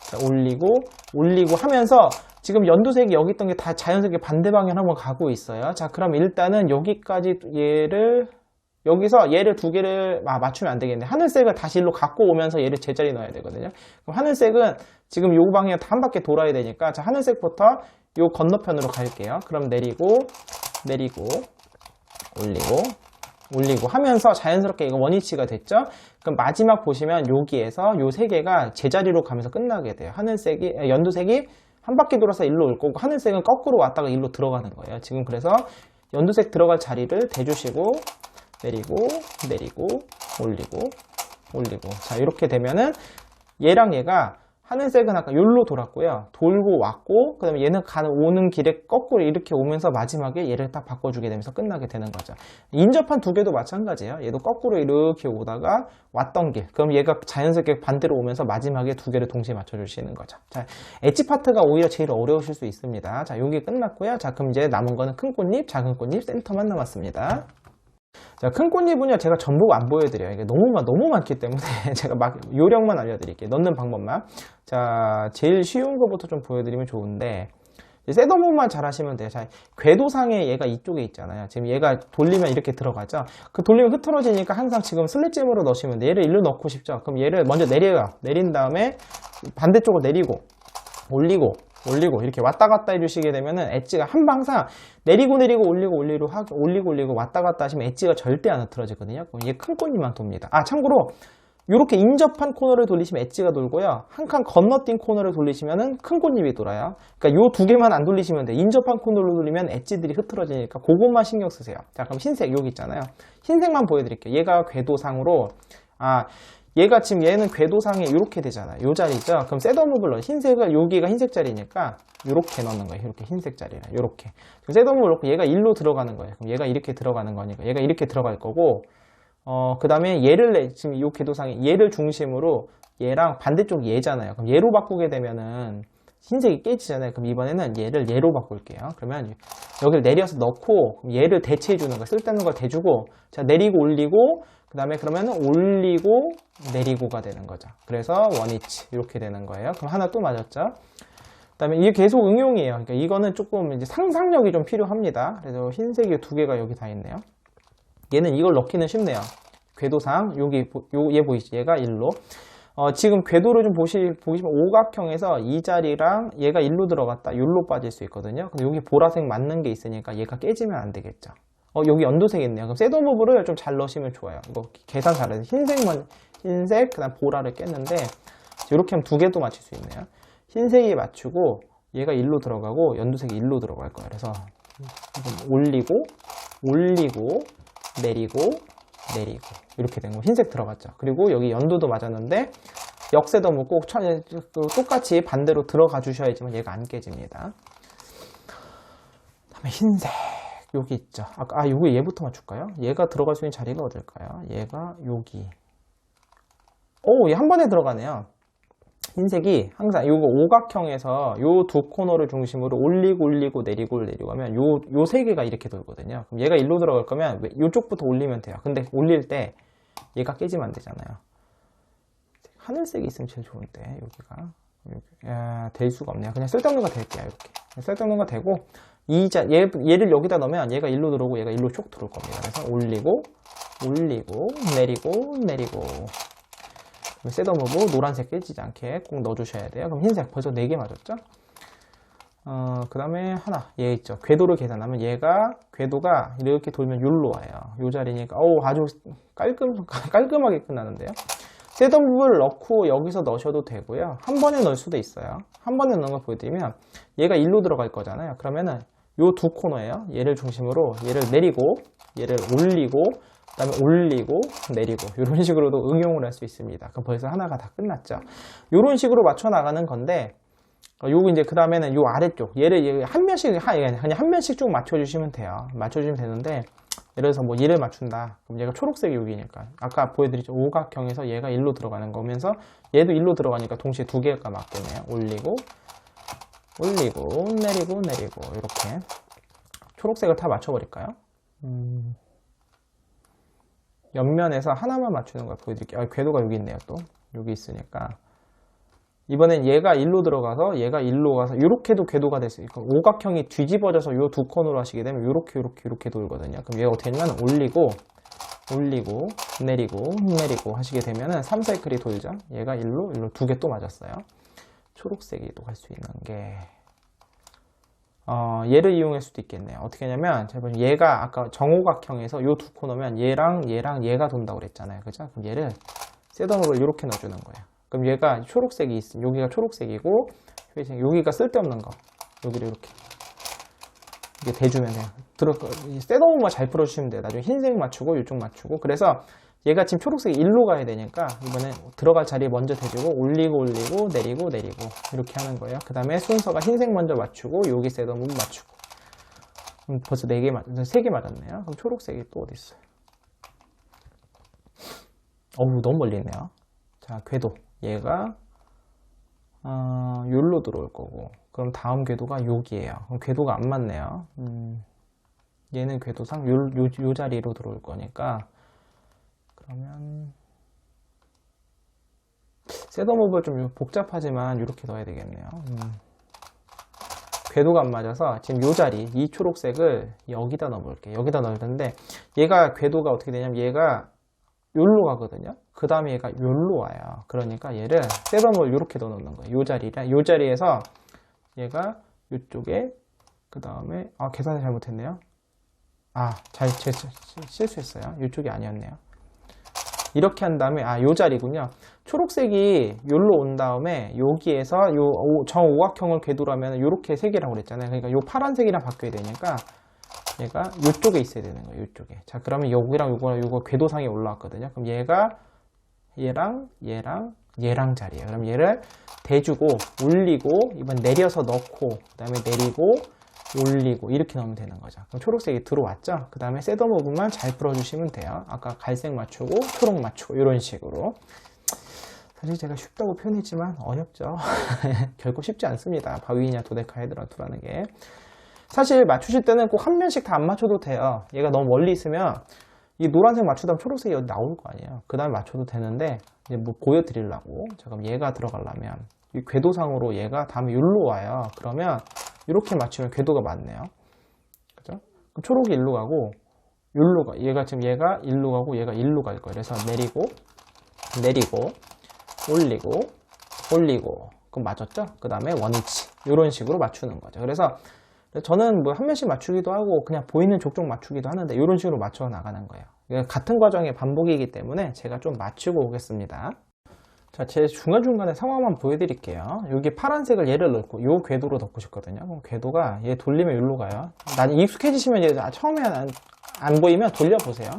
자, 올리고 하면서 지금 연두색이 여기 있던 게 다 자연스럽게 반대 방향으로 한번 가고 있어요. 자, 그럼 일단은 여기까지 여기서 얘를 두 개를 맞추면 안 되겠네. 하늘색을 다시 일로 갖고 오면서 얘를 제자리 넣어야 되거든요. 그럼 하늘색은 지금 요 방향 한 바퀴 돌아야 되니까, 자, 하늘색부터 요 건너편으로 갈게요. 그럼 내리고 올리고 하면서 자연스럽게 이거 원위치가 됐죠? 그럼 마지막 보시면 여기에서 요 세 개가 제자리로 가면서 끝나게 돼요. 연두색이 한 바퀴 돌아서 일로 올 거고, 하늘색은 거꾸로 왔다가 일로 들어가는 거예요. 지금 그래서 연두색 들어갈 자리를 대주시고 내리고 올리고. 자, 이렇게 되면은 얘랑 얘가 하늘색은 아까 여기로 돌았고요. 돌고 왔고, 그 다음에 얘는 오는 길에 거꾸로 이렇게 오면서 마지막에 얘를 딱 바꿔주게 되면서 끝나게 되는 거죠. 인접한 두 개도 마찬가지예요. 얘도 거꾸로 이렇게 오다가 왔던 길. 그럼 얘가 자연스럽게 반대로 오면서 마지막에 두 개를 동시에 맞춰주시는 거죠. 자, 엣지 파트가 오히려 제일 어려우실 수 있습니다. 자, 여기 끝났고요. 자, 그럼 이제 남은 거는 큰 꽃잎, 작은 꽃잎, 센터만 남았습니다. 자, 큰 꽃잎은요, 제가 전부 안 보여드려요. 이게 너무 많기 때문에 제가 막 요령만 알려드릴게요. 넣는 방법만. 자, 제일 쉬운 거부터 좀 보여드리면 좋은데, 셋업만 잘 하시면 돼요. 자, 궤도상에 얘가 이쪽에 있잖아요. 지금 얘가 돌리면 이렇게 들어가죠. 그 돌리면 흐트러지니까 항상 지금 슬릿잼으로 넣으시면 돼요. 얘를 일로 넣고 싶죠. 그럼 얘를 먼저 내려요. 내린 다음에 반대쪽으로 내리고, 올리고 이렇게 왔다 갔다 해주시게 되면은 엣지가 항상 내리고 올리고 왔다 갔다 하시면 엣지가 절대 안 흐트러지거든요. 그럼 이게 큰 꽃잎만 돕니다. 아, 참고로 이렇게 인접한 코너를 돌리시면 엣지가 돌고요. 한 칸 건너뛴 코너를 돌리시면은 큰 꽃잎이 돌아요. 그러니까 요 두 개만 안 돌리시면 돼요. 인접한 코너를 돌리면 엣지들이 흐트러지니까 그것만 신경 쓰세요. 자, 그럼 흰색 여기 있잖아요. 흰색만 보여드릴게요. 얘가 궤도상으로 얘가 지금 얘는 궤도상에 이렇게 되잖아요. 요 자리죠. 그럼 셋업을 넣어요. 흰색은 여기가 흰색 자리니까 이렇게 넣는 거예요. 이렇게 흰색 자리를 이렇게. 셋업을 넣고 얘가 일로 들어가는 거예요. 그럼 얘가 이렇게 들어가는 거니까 얘가 이렇게 들어갈 거고, 그 다음에 지금 이 궤도상에 얘를 중심으로 얘랑 반대쪽 얘잖아요. 그럼 얘로 바꾸게 되면은 흰색이 깨지잖아요. 그럼 이번에는 얘로 바꿀게요. 그러면 여기를 내려서 넣고 얘를 대체해 주는 거예요. 쓸데없는 걸 대주고, 자, 내리고 올리고, 그 다음에 그러면 올리고 내리고가 되는 거죠. 그래서 원위치 이렇게 되는 거예요. 그럼 하나 또 맞았죠. 그 다음에 이게 계속 응용이에요. 그러니까 이거는 조금 이제 상상력이 좀 필요합니다. 그래서 흰색이 두 개가 여기 다 있네요. 얘는 이걸 넣기는 쉽네요. 궤도상 얘 보이시죠? 얘가 일로. 지금 궤도를 좀 보시면 오각형에서 이 자리랑 얘가 일로 들어갔다 일로 빠질 수 있거든요. 근데 여기 보라색 맞는 게 있으니까 얘가 깨지면 안 되겠죠. 여기 연두색 있네요. 그럼 셋업을 좀 잘 넣으시면 좋아요. 이거 계산 잘해서 흰색 그다음 보라를 깼는데 이렇게 하면 두 개도 맞출 수 있네요. 흰색이 맞추고 얘가 일로 들어가고 연두색이 일로 들어갈 거예요. 그래서 올리고 내리고 이렇게 된 거. 흰색 들어갔죠. 그리고 여기 연두도 맞았는데 역셋업은 꼭 똑같이 반대로 들어가 주셔야지만 얘가 안 깨집니다. 다음에 흰색 여기 있죠. 요거 얘부터 맞출까요? 얘가 들어갈 수 있는 자리가 어딜까요? 얘가 여기. 얘 한 번에 들어가네요. 흰색이 항상 요거 오각형에서 요 두 코너를 중심으로 올리고 내리고 하면 요 세 개가 이렇게 돌거든요. 그럼 얘가 일로 들어갈 거면 요쪽부터 올리면 돼요. 근데 올릴 때 얘가 깨지면 안 되잖아요. 하늘색이 있으면 제일 좋은데 여기가 될 수가 없네요. 그냥 쓸데없는 거 될게요. 이렇게 쓸데없는 거 되고 얘를 여기다 넣으면 얘가 일로 들어오고 얘가 일로 쭉 들어올 겁니다. 그래서 올리고 내리고 셋업무브 노란색 깨지지 않게 꼭 넣어주셔야 돼요. 그럼 흰색 벌써 4개 맞았죠? 그 다음에 하나 얘 있죠. 궤도를 계산하면 궤도가 이렇게 돌면 여기로 와요. 요 자리니까 아주 깔끔하게 끝나는데요. 셋업을 넣고 여기서 넣으셔도 되고요. 한 번에 넣을 수도 있어요. 한 번에 넣는 거 보여드리면 얘가 일로 들어갈 거잖아요. 그러면은 요 두 코너예요. 얘를 중심으로 얘를 내리고 얘를 올리고 그 다음에 올리고 내리고 이런 식으로도 응용을 할 수 있습니다. 그럼 벌써 하나가 다 끝났죠. 이런 식으로 맞춰 나가는 건데 요거 이제 그 다음에는 요 아래쪽 얘를 한 면씩 그냥 한 면씩 쭉 맞춰주시면 돼요. 맞춰주시면 되는데 예를 들어서 뭐 얘를 맞춘다. 그럼 얘가 초록색이 여기니까 아까 보여드렸죠. 오각형에서 얘가 일로 들어가는 거면서 얘도 일로 들어가니까 동시에 두 개가 맞겠네요. 올리고 내리고 이렇게. 초록색을 다 맞춰버릴까요? 옆면에서 하나만 맞추는 걸 보여드릴게요. 궤도가 여기 있네요. 또 여기 있으니까 이번엔 얘가 1로 들어가서 얘가 1로 가서 이렇게도 궤도가 될 수 있고, 오각형이 뒤집어져서 요 두 코너로 하시게 되면 이렇게 돌거든요. 그럼 얘가 어떻게 되냐면 올리고 내리고 하시게 되면은 3사이클이 돌죠. 얘가 1로 두 개 또 맞았어요. 초록색이 또 갈 수 있는 게 얘를 이용할 수도 있겠네요. 어떻게 하냐면 제가 얘가 아까 정오각형에서 요 두 코너면 얘랑 얘가 돈다고 그랬잖아요. 그죠? 그럼 얘를 셋업으로 이렇게 넣어주는 거예요. 그럼 얘가 초록색이 있으면 여기가 초록색이고 여기가 쓸데없는 거 여기를 이렇게 대주면 돼요. 셋업만 잘 풀어주시면 돼요. 나중에 흰색 맞추고 이쪽 맞추고. 그래서 얘가 지금 초록색이 1로 가야 되니까 이번에 들어갈 자리 먼저 대주고 올리고 내리고 이렇게 하는 거예요. 그 다음에 순서가 흰색 먼저 맞추고 여기 셋업은 맞추고. 벌써 3개 맞았네요. 그럼 초록색이 또 어디 있어요? 어우, 너무 멀리 있네요. 자, 궤도. 얘가 여기로 들어올 거고, 그럼 다음 궤도가 여기에요. 그럼 궤도가 안 맞네요. 얘는 궤도상 요 자리로 들어올 거니까, 그러면 셋업을 좀 복잡하지만 이렇게 넣어야 되겠네요. 궤도가 안 맞아서 지금 요 자리, 이 초록색을 여기다 넣어볼게요. 여기다 넣을 텐데, 얘가 궤도가 어떻게 되냐면 얘가 요로 가거든요. 그 다음에 얘가 요로 와요. 그러니까 얘를 셋업을 이렇게 넣어놓는 거예요. 요 자리에서 얘가 요쪽에, 그 다음에 계산을 잘못했네요. 실수했어요. 이쪽이 아니었네요. 이렇게 한 다음에 요 자리군요. 초록색이 요로 온 다음에 여기에서 정오각형을 궤도로 하면 요렇게 세 개라고 그랬잖아요. 그러니까 요 파란색이랑 바뀌어야 되니까 얘가 요쪽에 있어야 되는 거예요. 요쪽에. 자, 그러면 여기랑 요거 궤도상에 올라왔거든요. 그럼 얘랑 자리예요. 그럼 얘를 대주고 올리고 이번 내려서 넣고 그 다음에 내리고 올리고 이렇게 넣으면 되는 거죠. 그럼 초록색이 들어왔죠. 그 다음에 셋업 부분만 잘 풀어주시면 돼요. 아까 갈색 맞추고 초록 맞추고 이런 식으로. 사실 제가 쉽다고 표현했지만 어렵죠. 결코 쉽지 않습니다. 바위냐 도데카헤드라는 게. 사실 맞추실 때는 꼭 한 면씩 다 안 맞춰도 돼요. 얘가 너무 멀리 있으면 이 노란색 맞추다 초록색이 여기 나올 거 아니에요. 그 다음에 맞춰도 되는데 이제 뭐 보여드리려고. 자, 그럼 얘가 들어가려면 이 궤도상으로 얘가 다음에 여기로 와요. 그러면 이렇게 맞추면 궤도가 맞네요. 그죠? 그럼 초록이 일로 가고 여기로 가. 얘가 일로 가고 얘가 일로 갈 거예요. 그래서 내리고 올리고 그럼 맞았죠? 그 다음에 원위치 이런 식으로 맞추는 거죠. 그래서 저는 뭐 한 면씩 맞추기도 하고 그냥 보이는 족족 맞추기도 하는데 이런 식으로 맞춰 나가는 거예요. 같은 과정의 반복이기 때문에 제가 좀 맞추고 오겠습니다. 자, 제 중간중간에 상황만 보여드릴게요. 여기 파란색을 얘를 넣고 요 궤도로 넣고 싶거든요. 그럼 궤도가 얘 돌리면 여기로 가요. 난 익숙해지시면 이제 처음에 안 보이면 돌려보세요.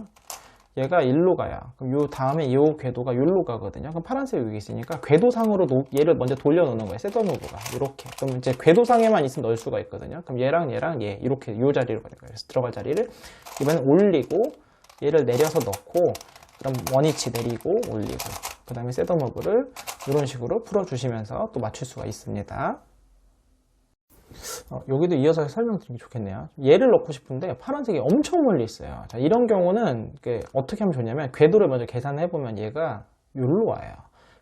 얘가 일로 가요. 그럼 요 다음에 요 궤도가 여기로 가거든요. 그럼 파란색 여기 있으니까 궤도상으로 얘를 먼저 돌려놓는 거예요. 셋업무브가 이렇게. 그럼 이제 궤도상에만 있으면 넣을 수가 있거든요. 그럼 얘랑 얘 이렇게 요 자리로 가는 거예요. 그래서 들어갈 자리를 이번엔 올리고 얘를 내려서 넣고 그럼 원위치 내리고 올리고 그 다음에 셋업무브를 이런 식으로 풀어주시면서 또 맞출 수가 있습니다. 여기도 이어서 설명드리면 좋겠네요. 얘를 넣고 싶은데 파란색이 엄청 멀리 있어요. 자, 이런 경우는 어떻게 하면 좋냐면 궤도를 먼저 계산을 해보면 얘가 여기로 와요.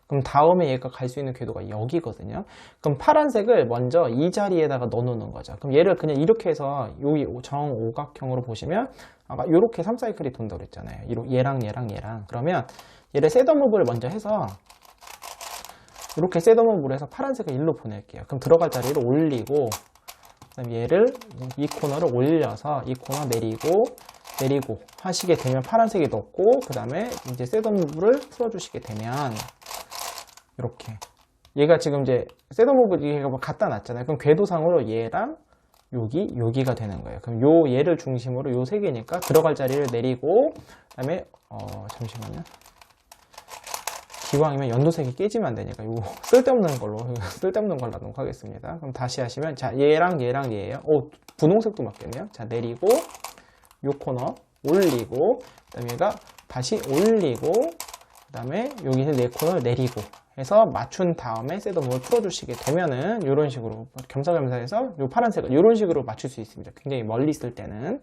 그럼 다음에 얘가 갈 수 있는 궤도가 여기거든요. 그럼 파란색을 먼저 이 자리에다가 넣어놓는 거죠. 그럼 얘를 그냥 이렇게 해서 여기 정오각형으로 보시면 아까 이렇게 3사이클이 돈다고 그랬잖아요. 얘랑 그러면 얘를 셋업무브를 먼저 해서 이렇게 셋업무브를 해서 파란색을 일로 보낼게요. 그럼 들어갈 자리를 올리고 그다음 얘를 이 코너를 올려서 이 코너 내리고 하시게 되면 파란색이 넣고 그 다음에 이제 셋업무브를 풀어주시게 되면 이렇게 얘가 지금 이제 셋업무브 얘가 갖다 놨잖아요. 그럼 궤도상으로 얘랑 여기가 되는 거예요. 그럼 얘를 중심으로 요 세 개니까 들어갈 자리를 내리고 그다음에 잠시만요. 기왕이면 연도색이 깨지면 안 되니까 이거 쓸데없는 걸로 놔놓고 하겠습니다. 그럼 다시 하시면 자 얘랑 얘예요. 분홍색도 맞겠네요. 자 내리고 요 코너 올리고 그다음에 얘가 다시 올리고 다음에 여기 네 코너를 내리고 해서 맞춘 다음에 셋업을 풀어주시게 되면은 이런 식으로 겸사겸사해서 요 파란색을 이런 식으로 맞출 수 있습니다. 굉장히 멀리 있을 때는.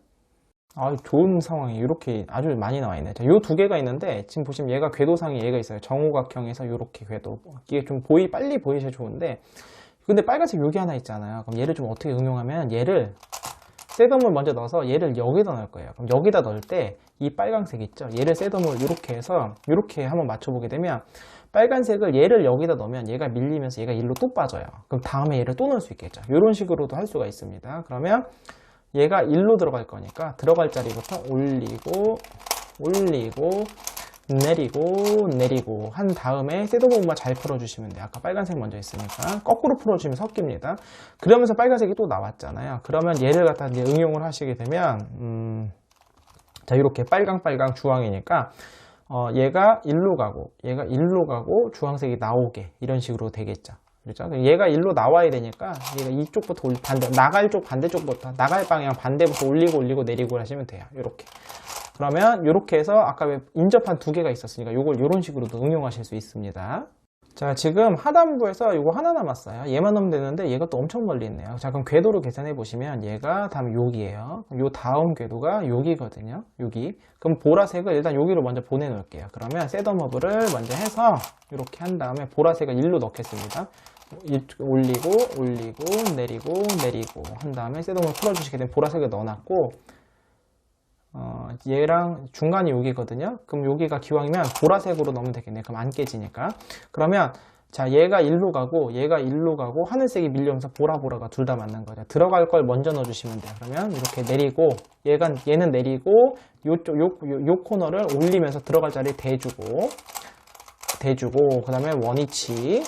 좋은 상황이 이렇게 아주 많이 나와 있네요. 요 두 개가 있는데 지금 보시면 얘가 궤도상이 얘가 있어요. 정오각형에서 이렇게 궤도. 이게 좀 빨리 보이셔야 좋은데, 근데 빨간색 여기 하나 있잖아요. 그럼 얘를 좀 어떻게 응용하면 얘를 셋업을 먼저 넣어서 얘를 여기다 넣을 거예요. 그럼 여기다 넣을 때 이 빨간색 있죠? 얘를 셋업을 이렇게 해서 이렇게 한번 맞춰보게 되면 빨간색을 얘를 여기다 넣으면 얘가 밀리면서 얘가 일로 또 빠져요. 그럼 다음에 얘를 또 넣을 수 있겠죠. 이런 식으로도 할 수가 있습니다. 그러면 얘가 일로 들어갈 거니까 들어갈 자리부터 올리고 내리고 한 다음에 셋업 부분만 잘 풀어주시면 돼요. 아까 빨간색 먼저 있으니까 거꾸로 풀어주시면 섞입니다. 그러면서 빨간색이 또 나왔잖아요. 그러면 얘를 갖다 이제 응용을 하시게 되면 자, 이렇게 빨강 주황이니까 얘가 일로 가고 주황색이 나오게 이런 식으로 되겠죠. 그렇죠? 얘가 일로 나와야 되니까 얘가 이쪽부터 나갈 쪽 반대쪽부터 나갈 방향 반대부터 올리고 내리고 하시면 돼요. 이렇게. 그러면 이렇게 해서 아까 왜 인접한 두 개가 있었으니까 이걸 이런 식으로도 응용하실 수 있습니다. 자, 지금 하단부에서 이거 하나 남았어요. 얘만 넣으면 되는데 얘가 또 엄청 멀리 있네요. 자, 그럼 궤도를 계산해 보시면 얘가 다음 여기예요. 요 다음 궤도가 여기거든요. 여기. 그럼 보라색을 일단 여기로 먼저 보내 놓을게요. 그러면 셋업을 먼저 해서 이렇게 한 다음에 보라색을 일로 넣겠습니다. 올리고 내리고 한 다음에 셋업을 풀어주시게 되면 보라색을 넣어놨고, 얘랑 중간이 여기거든요. 그럼 여기가 기왕이면 보라색으로 넣으면 되겠네. 그럼 안 깨지니까. 그러면 자, 얘가 일로 가고 하늘색이 밀려오면서 보라가 둘 다 맞는 거죠. 들어갈 걸 먼저 넣어주시면 돼요. 그러면 이렇게 내리고 얘는 내리고 요 코너를 올리면서 들어갈 자리 대주고 그 다음에 원위치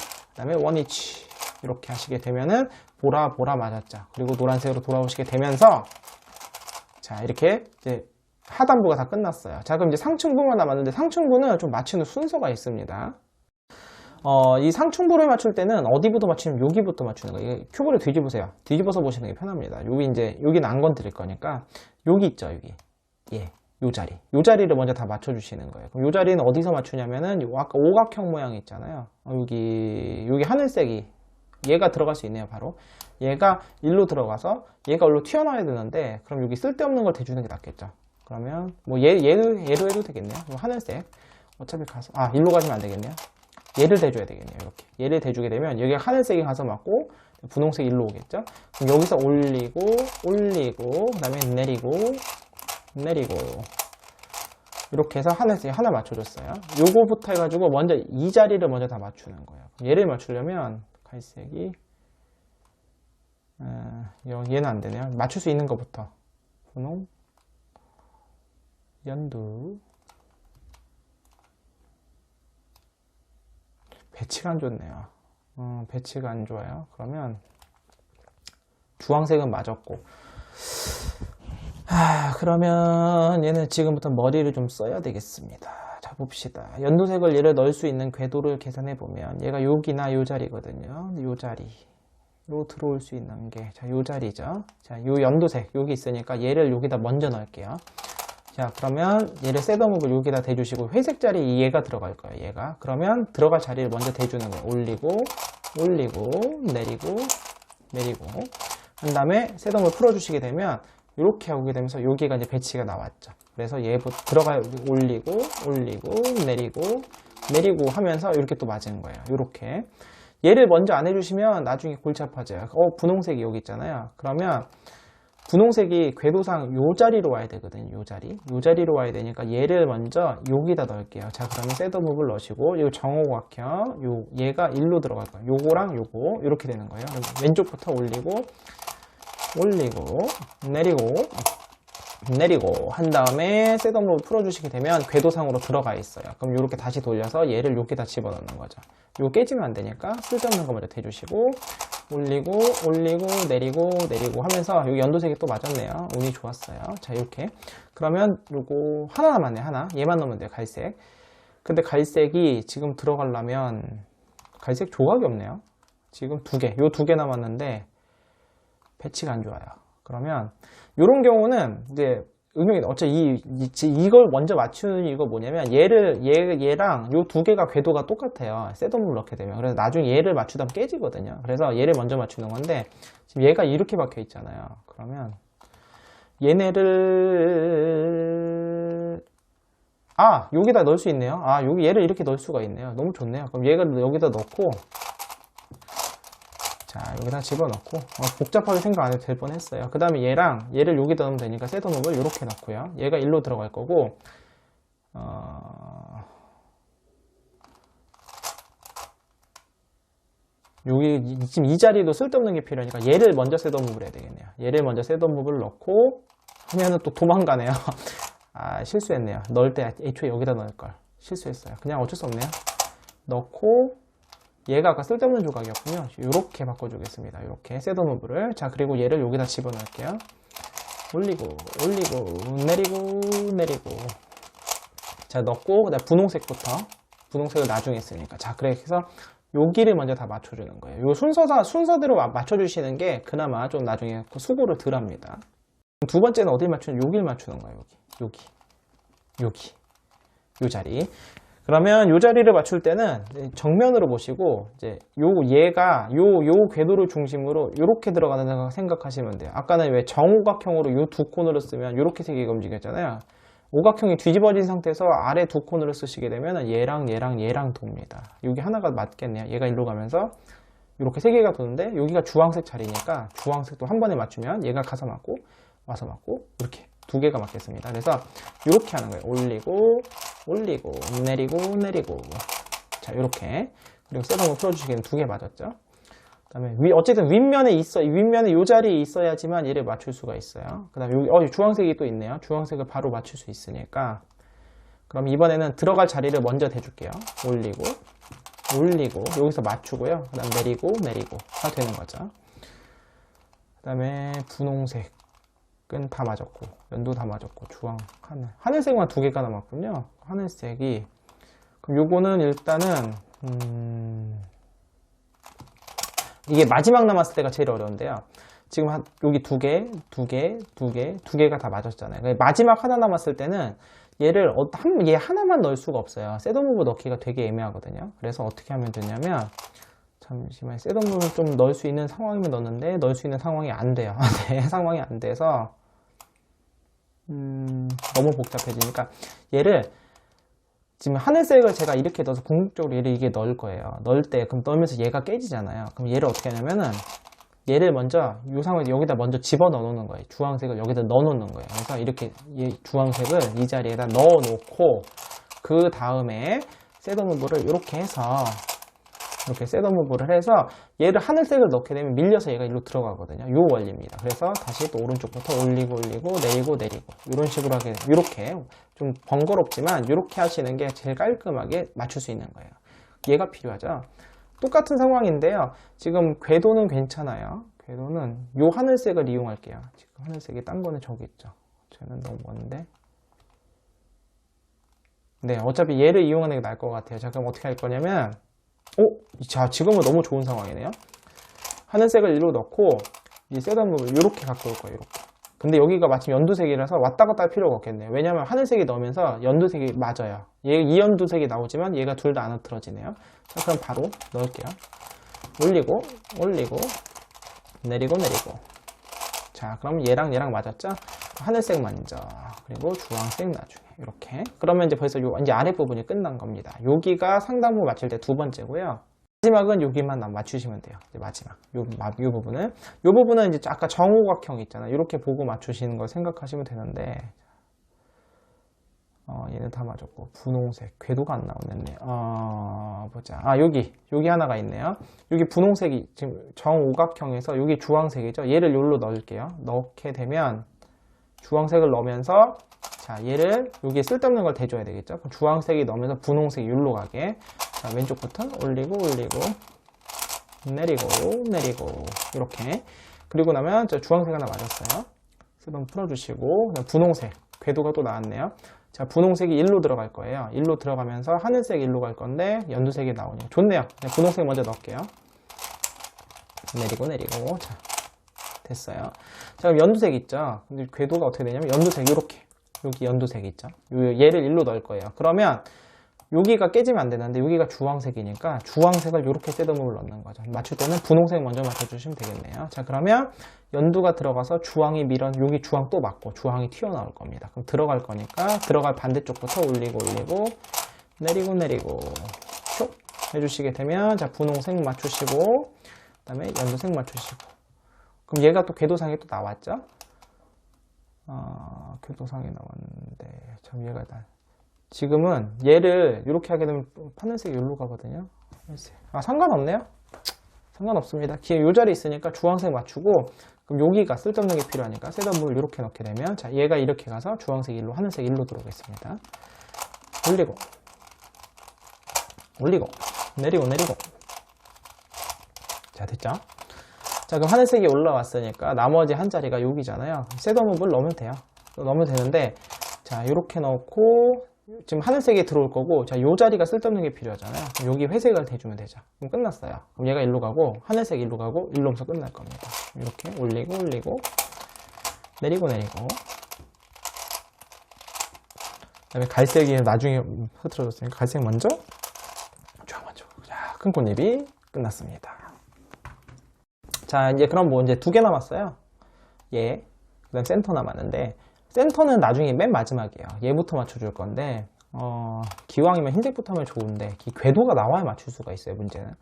이렇게 하시게 되면은 보라 맞았죠. 그리고 노란색으로 돌아오시게 되면서 자, 이렇게 이제 하단부가 다 끝났어요. 자, 그럼 이제 상층부만 남았는데 상층부는 좀 맞추는 순서가 있습니다. 이 상층부를 맞출 때는 어디부터 맞추면 여기부터 맞추는 거예요. 큐브를 뒤집으세요. 뒤집어서 보시는 게 편합니다. 여기는 안 건드릴 거니까 여기 있죠, 여기. 요 자리를 먼저 다 맞춰주시는 거예요. 그럼 요 자리는 어디서 맞추냐면은 아까 오각형 모양이 있잖아요. 여기 하늘색이 얘가 들어갈 수 있네요. 바로 얘가 일로 들어가서 얘가 일로 튀어나와야 되는데, 그럼 여기 쓸데없는 걸 대주는 게 낫겠죠. 그러면 뭐 얘로 해도 되겠네요. 하늘색 어차피 가서 일로 가시면 안 되겠네요. 얘를 대줘야 되겠네요. 이렇게 얘를 대주게 되면 여기 하늘색이 가서 맞고 분홍색이 일로 오겠죠. 그럼 여기서 올리고 그 다음에 내리고 이렇게 해서 하늘색이 하나 맞춰줬어요. 요거부터 해가지고 먼저 이 자리를 먼저 다 맞추는 거예요. 얘를 맞추려면 갈색이 얘는 안 되네요. 맞출 수 있는 것부터 분홍, 연두. 배치가 안 좋네요. 배치가 안 좋아요. 그러면 주황색은 맞았고, 그러면 얘는 지금부터 머리를 좀 써야 되겠습니다. 자, 봅시다. 연두색을 얘를 넣을 수 있는 궤도를 계산해 보면 얘가 여기나 요 자리거든요. 요 자리로 들어올 수 있는 게 요 자리죠. 자, 요 연두색 여기 있으니까 얘를 여기다 먼저 넣을게요. 자, 그러면 얘를 셋업을 여기다 대주시고 회색 자리 얘가 들어갈 거예요. 얘가. 그러면 들어갈 자리를 먼저 대주는 거예요. 올리고 내리고 한 다음에 셋업을 풀어주시게 되면 이렇게 하게 되면서 여기가 이제 배치가 나왔죠. 그래서 얘부터 올리고 내리고 하면서 이렇게 또 맞은 거예요. 이렇게. 얘를 먼저 안 해주시면 나중에 골치 아파져요. 분홍색이 여기 있잖아요. 그러면 분홍색이 궤도상 요 자리로 와야 되거든요. 요 자리로 와야 되니까 얘를 먼저 여기다 넣을게요. 자, 그러면 셋업을 넣으시고 이 정오각형 얘가 일로 들어갈 거예요. 요거랑 요거 이렇게 되는 거예요. 왼쪽부터 올리고 내리고 한 다음에 셋업을 풀어주시게 되면 궤도상으로 들어가 있어요. 그럼 이렇게 다시 돌려서 얘를 여기다 집어넣는 거죠. 이거 깨지면 안 되니까 쓸데없는 거 먼저 대주시고 올리고 내리고 하면서 여기 연두색이 또 맞았네요. 운이 좋았어요. 자, 이렇게. 그러면 요거 하나 남았네. 하나. 얘만 넣으면 돼요. 갈색. 근데 갈색이 지금 들어가려면 갈색 조각이 없네요. 지금 요 두 개 남았는데 배치가 안 좋아요. 그러면 이런 경우는 이제 응용이 어차피 이걸 먼저 맞추는 이유가 뭐냐면 얘랑 요 두 개가 궤도가 똑같아요. 셋업을 넣게 되면. 그래서 나중에 얘를 맞추다 보면 깨지거든요. 그래서 얘를 먼저 맞추는 건데 지금 얘가 이렇게 박혀 있잖아요. 그러면 얘네를 여기다 넣을 수 있네요. 여기 얘를 이렇게 넣을 수가 있네요. 너무 좋네요. 그럼 얘가 여기다 넣고 자, 여기다 집어넣고 복잡하게 생각 안 해도 될 뻔했어요. 그 다음에 얘를 여기다 넣으면 되니까 셋업을 이렇게 넣고요. 얘가 일로 들어갈 거고 여기 지금 이 자리도 쓸데없는 게 필요하니까 얘를 먼저 셋업을 해야 되겠네요. 얘를 먼저 셋업을 넣고 하면은 또 도망가네요. 실수했네요. 넣을 때 애초에 여기다 넣을걸. 실수했어요. 그냥 어쩔 수 없네요. 넣고 얘가 아까 쓸데없는 조각이었군요. 이렇게 바꿔주겠습니다. 이렇게 셋업을. 자, 그리고 얘를 여기다 집어넣을게요. 올리고 내리고 자, 넣고 그다음 분홍색부터. 분홍색을 나중에 쓰니까. 자, 그래서 여기를 먼저 다 맞춰주는 거예요. 요 순서대로 맞춰주시는 게 그나마 좀 나중에 수고를 덜 합니다. 두 번째는 어딜 맞추는? 여기를 맞추는 거예요. 여기. 요 자리. 그러면 요 자리를 맞출 때는 정면으로 보시고 이제 얘가 요 궤도를 중심으로 이렇게 들어가는 생각하시면 돼요. 아까는 왜 정오각형으로 요 두 코너를 쓰면 이렇게 세 개가 움직였잖아요. 오각형이 뒤집어진 상태에서 아래 두 코너를 쓰시게 되면 얘랑 돕니다. 여기 하나가 맞겠네요. 얘가 일로 가면서 이렇게 세 개가 도는데 여기가 주황색 자리니까 주황색도 한 번에 맞추면 얘가 가서 맞고 와서 맞고 이렇게 두 개가 맞겠습니다. 그래서 이렇게 하는 거예요. 올리고 내리고 자, 이렇게. 그리고 셋업을 풀어주시기에는 두 개 맞았죠. 그 다음에 어쨌든 윗면에 요 자리에 있어야지만 얘를 맞출 수가 있어요. 그 다음에 여기 주황색이 또 있네요. 주황색을 바로 맞출 수 있으니까. 그럼 이번에는 들어갈 자리를 먼저 대줄게요. 올리고 여기서 맞추고요. 그 다음 내리고가 되는 거죠. 그 다음에 분홍색 끈 다 맞았고, 연도 다 맞았고, 주황, 하늘색만 두 개가 남았군요. 하늘색이. 그럼 요거는 일단은, 이게 마지막 남았을 때가 제일 어려운데요. 지금 여기 두 개가 다 맞았잖아요. 마지막 하나 남았을 때는 얘 하나만 넣을 수가 없어요. 셋업무브 넣기가 되게 애매하거든요. 그래서 어떻게 하면 되냐면, 잠시만요. 셋업무브를 좀 넣을 수 있는 상황이면 넣는데, 넣을 수 있는 상황이 안 돼요. 네, 상황이 안 돼서, 너무 복잡해지니까 얘를 지금 하늘색을 제가 이렇게 넣어서 궁극적으로 얘를 이게 넣을 거예요. 그럼 넣으면서 얘가 깨지잖아요. 그럼 얘를 어떻게 하냐면은 얘를 먼저 이 상황에서 여기다 먼저 집어 넣어 놓는 거예요. 주황색을 여기다 넣어 놓는 거예요. 그래서 이렇게 주황색을 이 자리에다 넣어 놓고 그 다음에 셋업무브를 이렇게 해서 얘를 하늘색을 넣게 되면 밀려서 얘가 일로 들어가거든요. 요 원리입니다. 그래서 다시 또 오른쪽부터 올리고 내리고 이런 식으로 하게 이렇게 좀 번거롭지만 이렇게 하시는 게 제일 깔끔하게 맞출 수 있는 거예요. 얘가 필요하죠. 똑같은 상황인데요. 지금 궤도는 괜찮아요. 궤도는 요 하늘색을 이용할게요. 지금 하늘색이 딴 거는 저기 있죠. 쟤는 너무 먼데. 네, 어차피 얘를 이용하는 게 나을 것 같아요. 자, 그럼 어떻게 할 거냐면 자, 지금은 너무 좋은 상황이네요. 하늘색을 일로 넣고 이 셋업을 이렇게 갖고 올 거예요. 이렇게. 근데 여기가 마침 연두색이라서 왔다 갔다 할 필요가 없겠네요. 왜냐면 하늘색이 넣으면서 연두색이 맞아요. 이 연두색이 나오지만 얘가 둘 다 안 흐트러지네요. 자, 그럼 바로 넣을게요. 올리고 내리고 자, 그럼 얘랑 맞았죠? 하늘색 먼저 그리고 주황색 나중에 이렇게. 그러면 이제 벌써 이제 아랫부분이 끝난 겁니다. 여기가 상단부 맞출 때 두 번째고요. 마지막은 여기만 맞추시면 돼요. 이제 마지막 요 부분은 이제 아까 정오각형 있잖아요. 이렇게 보고 맞추시는 걸 생각하시면 되는데 얘는 다 맞았고 분홍색 궤도가 안 나오네. 보자. 여기 하나가 있네요. 여기 분홍색이 지금 정오각형에서 여기 주황색이죠. 얘를 여기로 넣을게요. 넣게 되면 주황색을 넣으면서 자, 얘를 여기에 쓸데없는 걸 대줘야 되겠죠. 그럼 주황색이 넣으면서 분홍색이 여기로 가게. 자, 왼쪽부터 올리고 내리고 이렇게. 그리고 나면 저 주황색 하나 맞았어요. 쓰던 풀어주시고 그다음 분홍색 궤도가 또 나왔네요. 자, 분홍색이 일로 들어갈 거예요. 일로 들어가면서 하늘색이 일로 갈 건데 연두색이 나오네요. 좋네요. 분홍색 먼저 넣을게요. 내리고 자, 됐어요. 자, 그럼 연두색 있죠. 근데 궤도가 어떻게 되냐면 연두색 이렇게 여기 연두색 있죠? 얘를 일로 넣을 거예요. 그러면 여기가 깨지면 안 되는데 여기가 주황색이니까 주황색을 이렇게 셋업을 넣는 거죠. 맞출 때는 분홍색 먼저 맞춰주시면 되겠네요. 자, 그러면 연두가 들어가서 주황이 여기 주황 또 맞고 주황이 튀어나올 겁니다. 그럼 들어갈 거니까 들어갈 반대쪽부터 올리고 내리고 쭉 해주시게 되면, 자, 분홍색 맞추시고 그 다음에 연두색 맞추시고, 그럼 얘가 또 궤도상에 또 나왔죠? 궤도상에 나왔는데 참 얘가 지금은 얘를 이렇게 하게 되면 하늘색이 여기로 가거든요. 상관없네요. 상관없습니다. 이 자리에 있으니까 주황색 맞추고, 그럼 여기가 쓸데없는 게 필요하니까 셋업을 이렇게 넣게 되면, 자, 얘가 이렇게 가서 주황색 일로, 하늘색 일로 들어오겠습니다. 올리고 내리고. 자, 됐죠? 자, 그럼 하늘색이 올라왔으니까 나머지 한 자리가 여기잖아요. 셋업을 넣으면 돼요. 넣으면 되는데, 자, 이렇게 넣고 지금 하늘색이 들어올 거고, 자, 요 자리가 쓸데없는 게 필요하잖아요. 그럼 여기 회색을 대주면 되죠. 그럼 끝났어요. 그럼 얘가 일로 가고, 하늘색 일로 가고, 일로 오면서 끝날 겁니다. 이렇게 올리고, 내리고. 그 다음에 갈색이 나중에 흐트러졌으니까 갈색 먼저, 쫙 먼저. 자, 큰 꽃잎이 끝났습니다. 자, 이제 그럼 뭐 이제 2개 남았어요. 얘, 그 다음 센터 남았는데, 센터는 나중에 맨 마지막이에요. 얘부터 맞춰줄 건데, 기왕이면 흰색부터 하면 좋은데, 이 궤도가 나와야 맞출 수가 있어요, 문제는.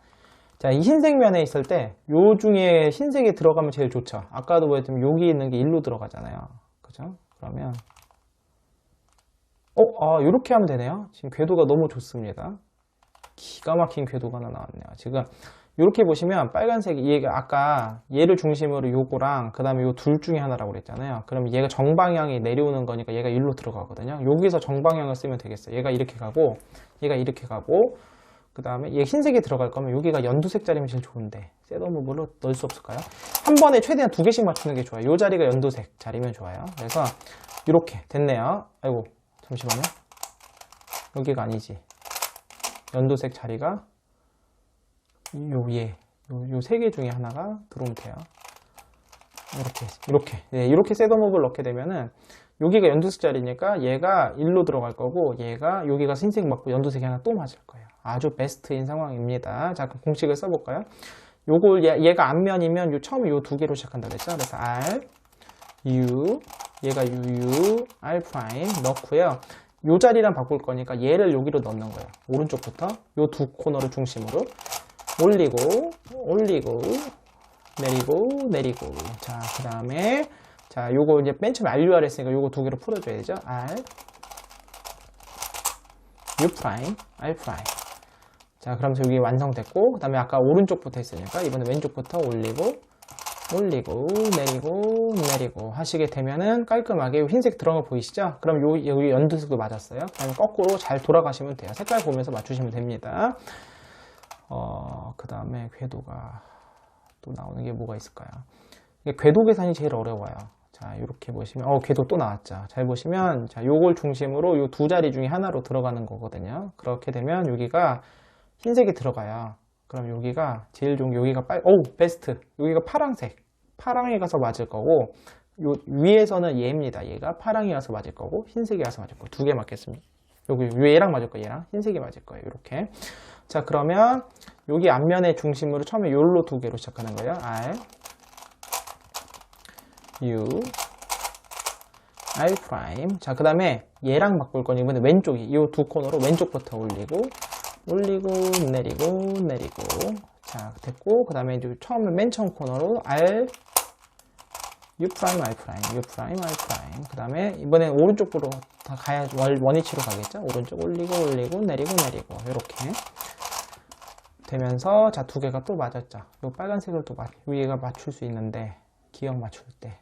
자, 이 흰색 면에 있을 때, 요 중에 흰색이 들어가면 제일 좋죠. 아까도 보였지만 여기 있는 게 일로 들어가잖아요. 그죠? 그러면, 요렇게 하면 되네요. 지금 궤도가 너무 좋습니다. 기가 막힌 궤도가 하나 나왔네요. 지금, 이렇게 보시면 빨간색이, 얘가 아까 얘를 중심으로 요거랑 그 다음에 요 둘 중에 하나라고 그랬잖아요. 그럼 얘가 정방향이 내려오는 거니까 얘가 일로 들어가거든요. 여기서 정방향을 쓰면 되겠어요. 얘가 이렇게 가고 그 다음에 얘 흰색이 들어갈 거면 여기가 연두색 자리면 제일 좋은데 셋업으로 넣을 수 없을까요? 한 번에 최대한 2개씩 맞추는 게 좋아요. 요 자리가 연두색 자리면 좋아요. 그래서 이렇게 됐네요. 아이고, 잠시만요. 여기가 아니지. 연두색 자리가 요 세 개 중에 하나가 들어오면 돼요. 이렇게 셋업을 넣게 되면은, 여기가 연두색 자리니까 얘가 일로 들어갈 거고, 여기가 흰색 맞고 연두색이 하나 또 맞을 거예요. 아주 베스트인 상황입니다. 자, 그럼 공식을 써볼까요? 얘가 앞면이면 처음에 요 2개로 시작한다 그랬죠? 그래서 R, U, 얘가 U, R 프라임 넣고요. 요 자리랑 바꿀 거니까 얘를 여기로 넣는 거예요. 오른쪽부터 요 2 코너를 중심으로 올리고 내리고. 자, 그 다음에, 자, 요거 이제 맨 처음에 RUR 했으니까 요거 2개로 풀어줘야 되죠. R, U 프라임, R 프라임. 자, 그러면서 여기 완성됐고, 그 다음에 아까 오른쪽부터 했으니까 이번에 왼쪽부터 올리고 내리고 하시게 되면은 깔끔하게 흰색 들어간 거 보이시죠? 그럼 여기 연두색도 맞았어요. 그 다음에 거꾸로 잘 돌아가시면 돼요. 색깔 보면서 맞추시면 됩니다. 그 다음에 궤도가 또 나오는 게 뭐가 있을까요? 궤도 계산이 제일 어려워요. 자, 이렇게 보시면, 궤도 또 나왔죠. 잘 보시면, 자, 요걸 중심으로 요 2 자리 중에 하나로 들어가는 거거든요. 그렇게 되면 여기가 흰색이 들어가요. 그럼 여기가 제일 좋은 게 여기가 베스트. 여기가 파랑에 가서 맞을 거고, 요 위에서는 얘입니다. 얘가 파랑에 가서 맞을 거고, 흰색이 가서 맞을 거고, 2개 맞겠습니다. 여기 얘랑 맞을 거예요. 얘랑 흰색이 맞을 거예요. 이렇게. 자, 그러면 여기 앞면의 중심으로 처음에 요로 2개로 시작하는 거예요. R, U, R 프라임. 자, 그 다음에 얘랑 바꿀 거니 이번에 왼쪽이 이 2 코너로 왼쪽부터 올리고 내리고. 자, 됐고, 그 다음에 이제 맨 처음 코너로 R, U 프라임, R 프라임, U 프라임, R 프라임. 그 다음에 이번엔 오른쪽으로 다 가야 원위치로 가겠죠? 오른쪽 올리고 내리고. 이렇게 되면서, 자, 2개가 또 맞았죠. 요 빨간색을 또 위에가 맞출 수 있는데, 기억 맞출 때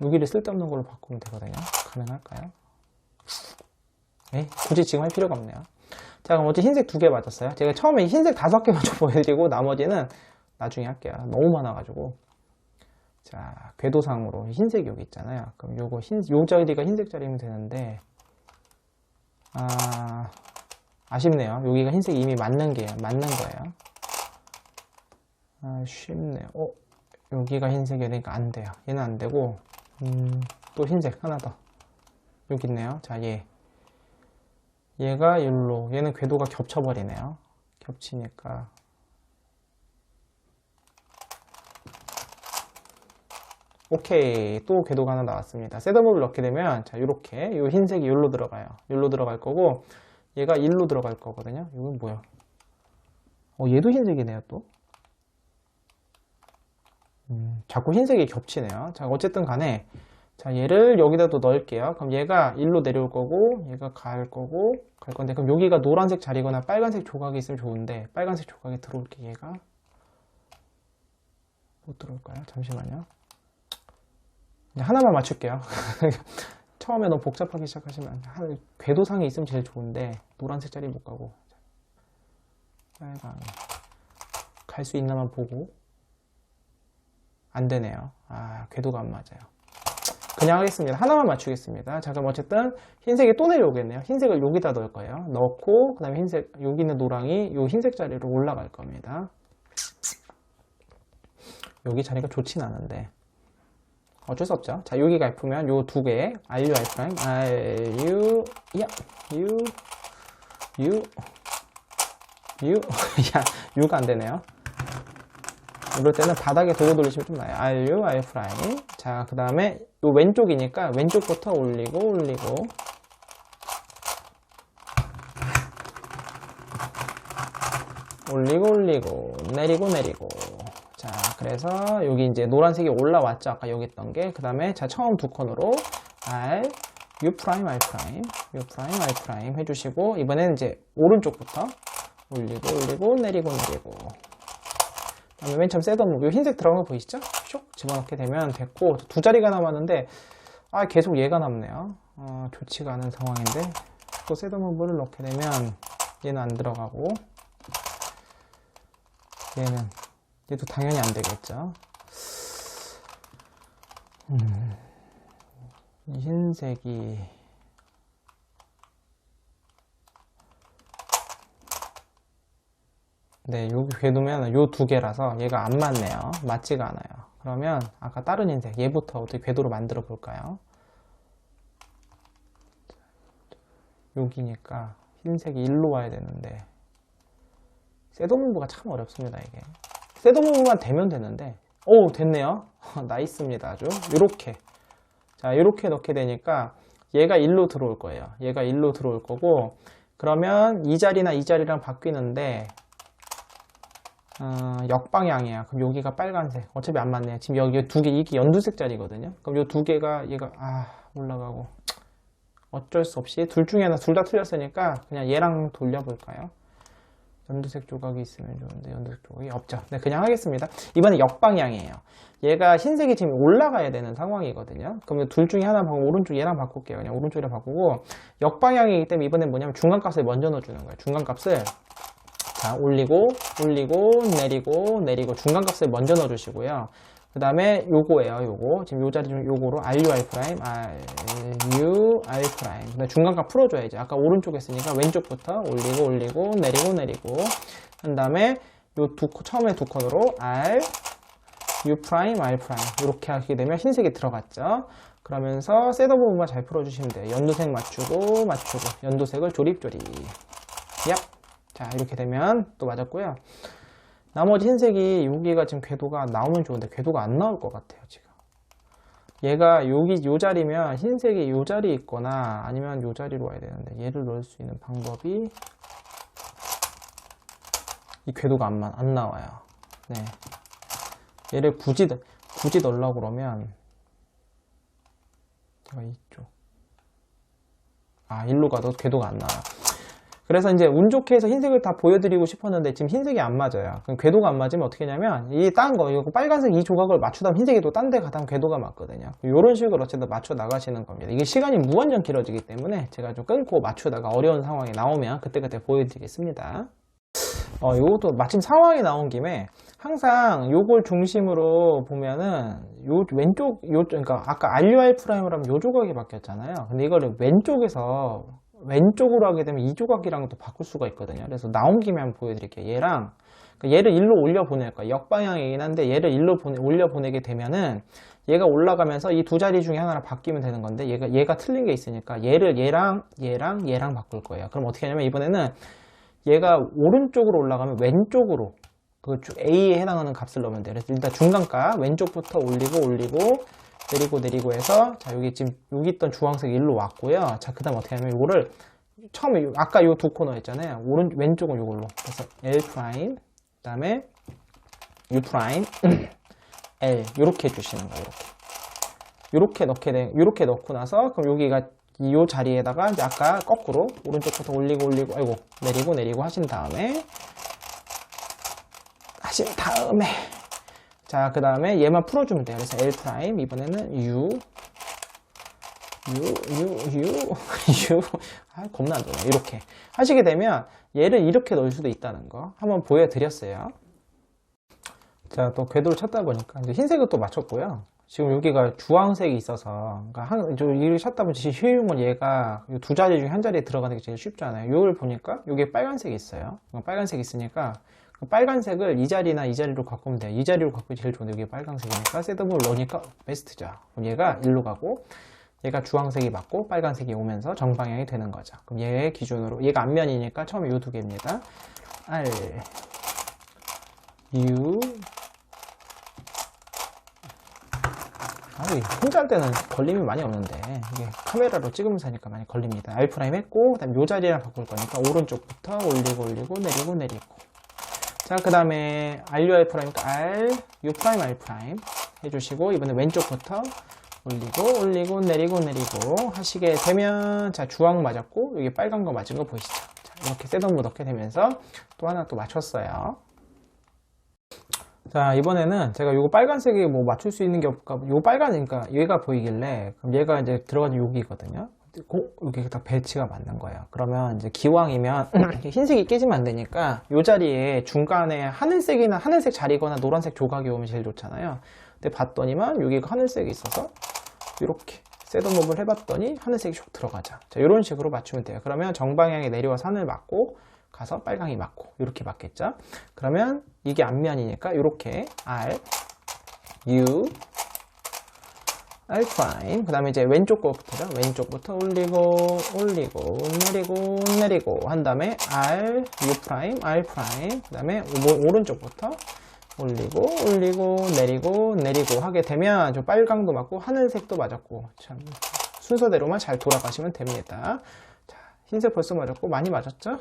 여기를 쓸데없는 걸로 바꾸면 되거든요. 가능할까요? 굳이 지금 할 필요가 없네요. 자, 그럼 어째 흰색 2개 맞았어요. 제가 처음에 흰색 5개 먼저 보여드리고 나머지는 나중에 할게요. 너무 많아가지고. 자, 궤도상으로 흰색 여기 있잖아요. 그럼 요 자리가 흰색 자리면 되는데, 아쉽네요. 여기가 흰색 이미 맞는 거예요. 쉽네요. 여기가 흰색이니까 안 돼요. 얘는 안 되고, 또 흰색 하나 더. 여기 있네요. 자, 얘가 일로, 얘는 궤도가 겹쳐버리네요. 겹치니까. 오케이. 또 궤도가 하나 나왔습니다. 셋업을 넣게 되면, 자, 요렇게, 요 흰색이 여기로 들어가요. 여기로 들어갈 거고, 얘가 일로 들어갈 거거든요. 이건 뭐야? 얘도 흰색이네요, 또. 자꾸 흰색이 겹치네요. 자, 어쨌든 간에, 자, 얘를 여기다 또 넣을게요. 그럼 얘가 일로 내려올 거고, 얘가 갈 건데, 그럼 여기가 노란색 자리거나 빨간색 조각이 있으면 좋은데, 빨간색 조각이 들어올게, 얘가. 못 들어올까요? 잠시만요. 하나만 맞출게요. 처음에 너무 복잡하게 시작하시면, 궤도상에 있으면 제일 좋은데, 노란색 자리 못 가고, 빨강. 갈 수 있나만 보고, 안 되네요. 궤도가 안 맞아요. 그냥 하겠습니다. 하나만 맞추겠습니다. 자, 그럼 어쨌든 흰색이 또 내려오겠네요. 흰색을 여기다 넣을 거예요. 넣고, 그 다음에 흰색, 여기 있는 노랑이 요 흰색 자리로 올라갈 겁니다. 여기 자리가 좋진 않은데. 어쩔 수 없죠. 자, 여기가 F면 요 두 개, RU, R', RU, 야, U, 야, U가 안 되네요. 이럴 때는 바닥에 도구 돌리시면 좀 나아요. RU, R'. 자, 그 다음에 요 왼쪽이니까 왼쪽부터 올리고, 내리고. 자, 그래서 여기 이제 노란색이 올라왔죠. 아까 여기 있던 게. 그 다음에 자, 처음 두 콘으로 R, U', R' 해주시고, 이번에는 이제 오른쪽부터 올리고, 내리고. 맨 처음 셋업, 요 흰색 들어간 거 보이시죠? 슉 집어넣게 되면 됐고, 두 자리가 남았는데, 계속 얘가 남네요. 좋지가 않은 상황인데, 또 셋업 무브를 넣게 되면, 얘는 안 들어가고, 얘도 당연히 안 되겠죠. 이 흰색이, 네, 여기 궤도면 요 두 개라서 얘가 안 맞네요. 맞지가 않아요. 그러면 아까 다른 흰색, 얘부터 어떻게 궤도로 만들어 볼까요? 여기니까 흰색이 일로 와야 되는데, 셋업 무브가 참 어렵습니다, 이게. 셋업 무브만 되면 되는데, 오, 됐네요. 나이스입니다, 아주. 요렇게. 자, 요렇게 넣게 되니까 얘가 일로 들어올 거예요. 얘가 일로 들어올 거고, 그러면 이 자리나 이 자리랑 바뀌는데, 역방향이야. 그럼 여기가 빨간색. 어차피 안 맞네요. 지금 여기 두 개, 이게 연두색 자리거든요. 그럼 요 두 개가, 얘가, 올라가고. 어쩔 수 없이. 둘 중에 하나, 둘 다 틀렸으니까, 그냥 얘랑 돌려볼까요? 연두색 조각이 있으면 좋은데, 연두색 조각이 없죠. 네, 그냥 하겠습니다. 이번엔 역방향이에요. 얘가 흰색이 지금 올라가야 되는 상황이거든요. 그러면 둘 중에 하나 바꾸고, 오른쪽 얘랑 바꿀게요. 그냥 오른쪽이랑 바꾸고, 역방향이기 때문에 이번엔 뭐냐면 중간값을 먼저 넣어주는 거예요. 중간값을. 자, 올리고, 내리고, 중간값을 먼저 넣어주시고요. 그 다음에 요거예요, 요거. 지금 요 자리 중 요거로 RU, R'. 그 다음에 중간값 풀어줘야지. 아까 오른쪽에 했으니까 왼쪽부터 올리고, 내리고. 그 다음에 요 처음에 두 콘으로 R, U', R'. 이렇게 하게 되면 흰색이 들어갔죠. 그러면서 셋업 부분만 잘 풀어주시면 돼요. 연두색 맞추고, 연두색을 조립. 얍. 자, 이렇게 되면 또 맞았고요. 나머지 흰색이 여기가 지금 궤도가 나오면 좋은데 궤도가 안 나올 것 같아요, 지금. 얘가 여기 요 자리면 흰색이 요 자리에 있거나 아니면 요 자리로 와야 되는데 얘를 넣을 수 있는 방법이 이 궤도가 안 나와요. 네. 얘를 굳이 넣으려고 그러면 제가 이쪽. 일로 가도 궤도가 안 나와요. 그래서 이제 운 좋게 해서 흰색을 다 보여드리고 싶었는데 지금 흰색이 안 맞아요. 그럼 궤도가 안 맞으면 어떻게 하냐면 이 딴 거, 이거 빨간색 이 조각을 맞추다 흰색이 또 딴 데 가다 궤도가 맞거든요. 이런 식으로 어쨌든 맞춰 나가시는 겁니다. 이게 시간이 무한정 길어지기 때문에 제가 좀 끊고 맞추다가 어려운 상황이 나오면 그때그때 보여드리겠습니다. 요것도 마침 상황이 나온 김에 항상 요걸 중심으로 보면은 요 왼쪽 그러니까 아까 RUR 프라임을 하면 요 조각이 바뀌었잖아요. 근데 이거를 왼쪽으로 하게 되면 이 조각이랑 또 바꿀 수가 있거든요. 그래서 나온 김에 한번 보여드릴게요. 얘랑 얘를 일로 올려보낼 거야. 역방향이긴 한데 얘를 일로 올려보내게 되면은 얘가 올라가면서 이 두 자리 중에 하나랑 바뀌면 되는 건데 얘가 틀린 게 있으니까 얘를 얘랑 바꿀 거예요. 그럼 어떻게 하냐면 이번에는 얘가 오른쪽으로 올라가면 왼쪽으로 그 A에 해당하는 값을 넣으면 돼요. 그래서 일단 중간값 왼쪽부터 내리고 해서 자 여기 지금 여기 있던 주황색 일로 왔고요. 자 그다음 어떻게 하냐면 이거를 처음에 아까 요 두 코너 있잖아요. 왼쪽은 이걸로 그래서 L' 그다음에 U' L 이렇게 해주시는 거예요. 이렇게 넣고 나서 그럼 여기가 이 자리에다가 이제 아까 거꾸로 오른쪽부터 올리고 아이고 내리고 하신 다음에 자 그 다음에 얘만 풀어주면 돼요. 그래서 L' 이번에는 U 겁나 안 좋네. 이렇게 하시게 되면 얘를 이렇게 넣을 수도 있다는 거 한번 보여드렸어요. 자 또 궤도를 찾다 보니까 이제 흰색을 또 맞췄고요. 지금 여기가 주황색이 있어서 그러니까 이를 찾다 보니 제일 쉬운 건 얘가 두 자리 중에 한 자리에 들어가는 게 제일 쉽잖아요. 이걸 보니까 여기에 빨간색이 있어요. 빨간색이 있으니까 그 빨간색을 이 자리나 이 자리로 바꾸면 돼요. 이 자리로 바꾸기 제일 좋은데 여기 빨간색이니까 셋업을 넣으니까 베스트죠. 그럼 얘가 일로 가고 얘가 주황색이 맞고 빨간색이 오면서 정방향이 되는 거죠. 그럼 얘 기준으로 얘가 앞면이니까 처음에 이 두 개입니다. R U 혼자 할 때는 걸림이 많이 없는데 이게 카메라로 찍으면서 하니까 많이 걸립니다. R' 했고 그 다음에 이 자리랑 바꿀 거니까 오른쪽부터 올리고 내리고 자 그 다음에 RUR'니까 R U', R' 해주시고 이번에 왼쪽부터 올리고 내리고 하시게 되면 자 주황 맞았고 여기 빨간 거 맞은 거 보이시죠? 자, 이렇게 셋업 넣게 되면서 또 하나 또 맞췄어요. 자 이번에는 제가 요거 빨간색이 뭐 맞출 수 있는 게 없을까 요 빨간이니까 얘가 보이길래 그럼 얘가 이제 들어가는 여기거든요. 여기 딱 배치가 맞는 거예요. 그러면 이제 기왕이면 흰색이 깨지면 안 되니까 요 자리에 중간에 하늘색 자리거나 노란색 조각이 오면 제일 좋잖아요. 근데 봤더니만 여기가 하늘색이 있어서 이렇게 셋업을 해봤더니 하늘색이 쭉 들어가자. 자 이런 식으로 맞추면 돼요. 그러면 정방향에 내려와서 하늘 맞고 가서 빨강이 맞고 이렇게 맞겠죠. 그러면 이게 앞면이니까 이렇게 R U R' 그 다음에 이제 왼쪽 거부터죠. 왼쪽부터 올리고 내리고 한 다음에 R U' R' 그 다음에 오른쪽부터 올리고 내리고 하게 되면 좀 빨강도 맞고 하늘색도 맞았고 참 순서대로만 잘 돌아가시면 됩니다. 자, 흰색 벌써 맞았고 많이 맞았죠?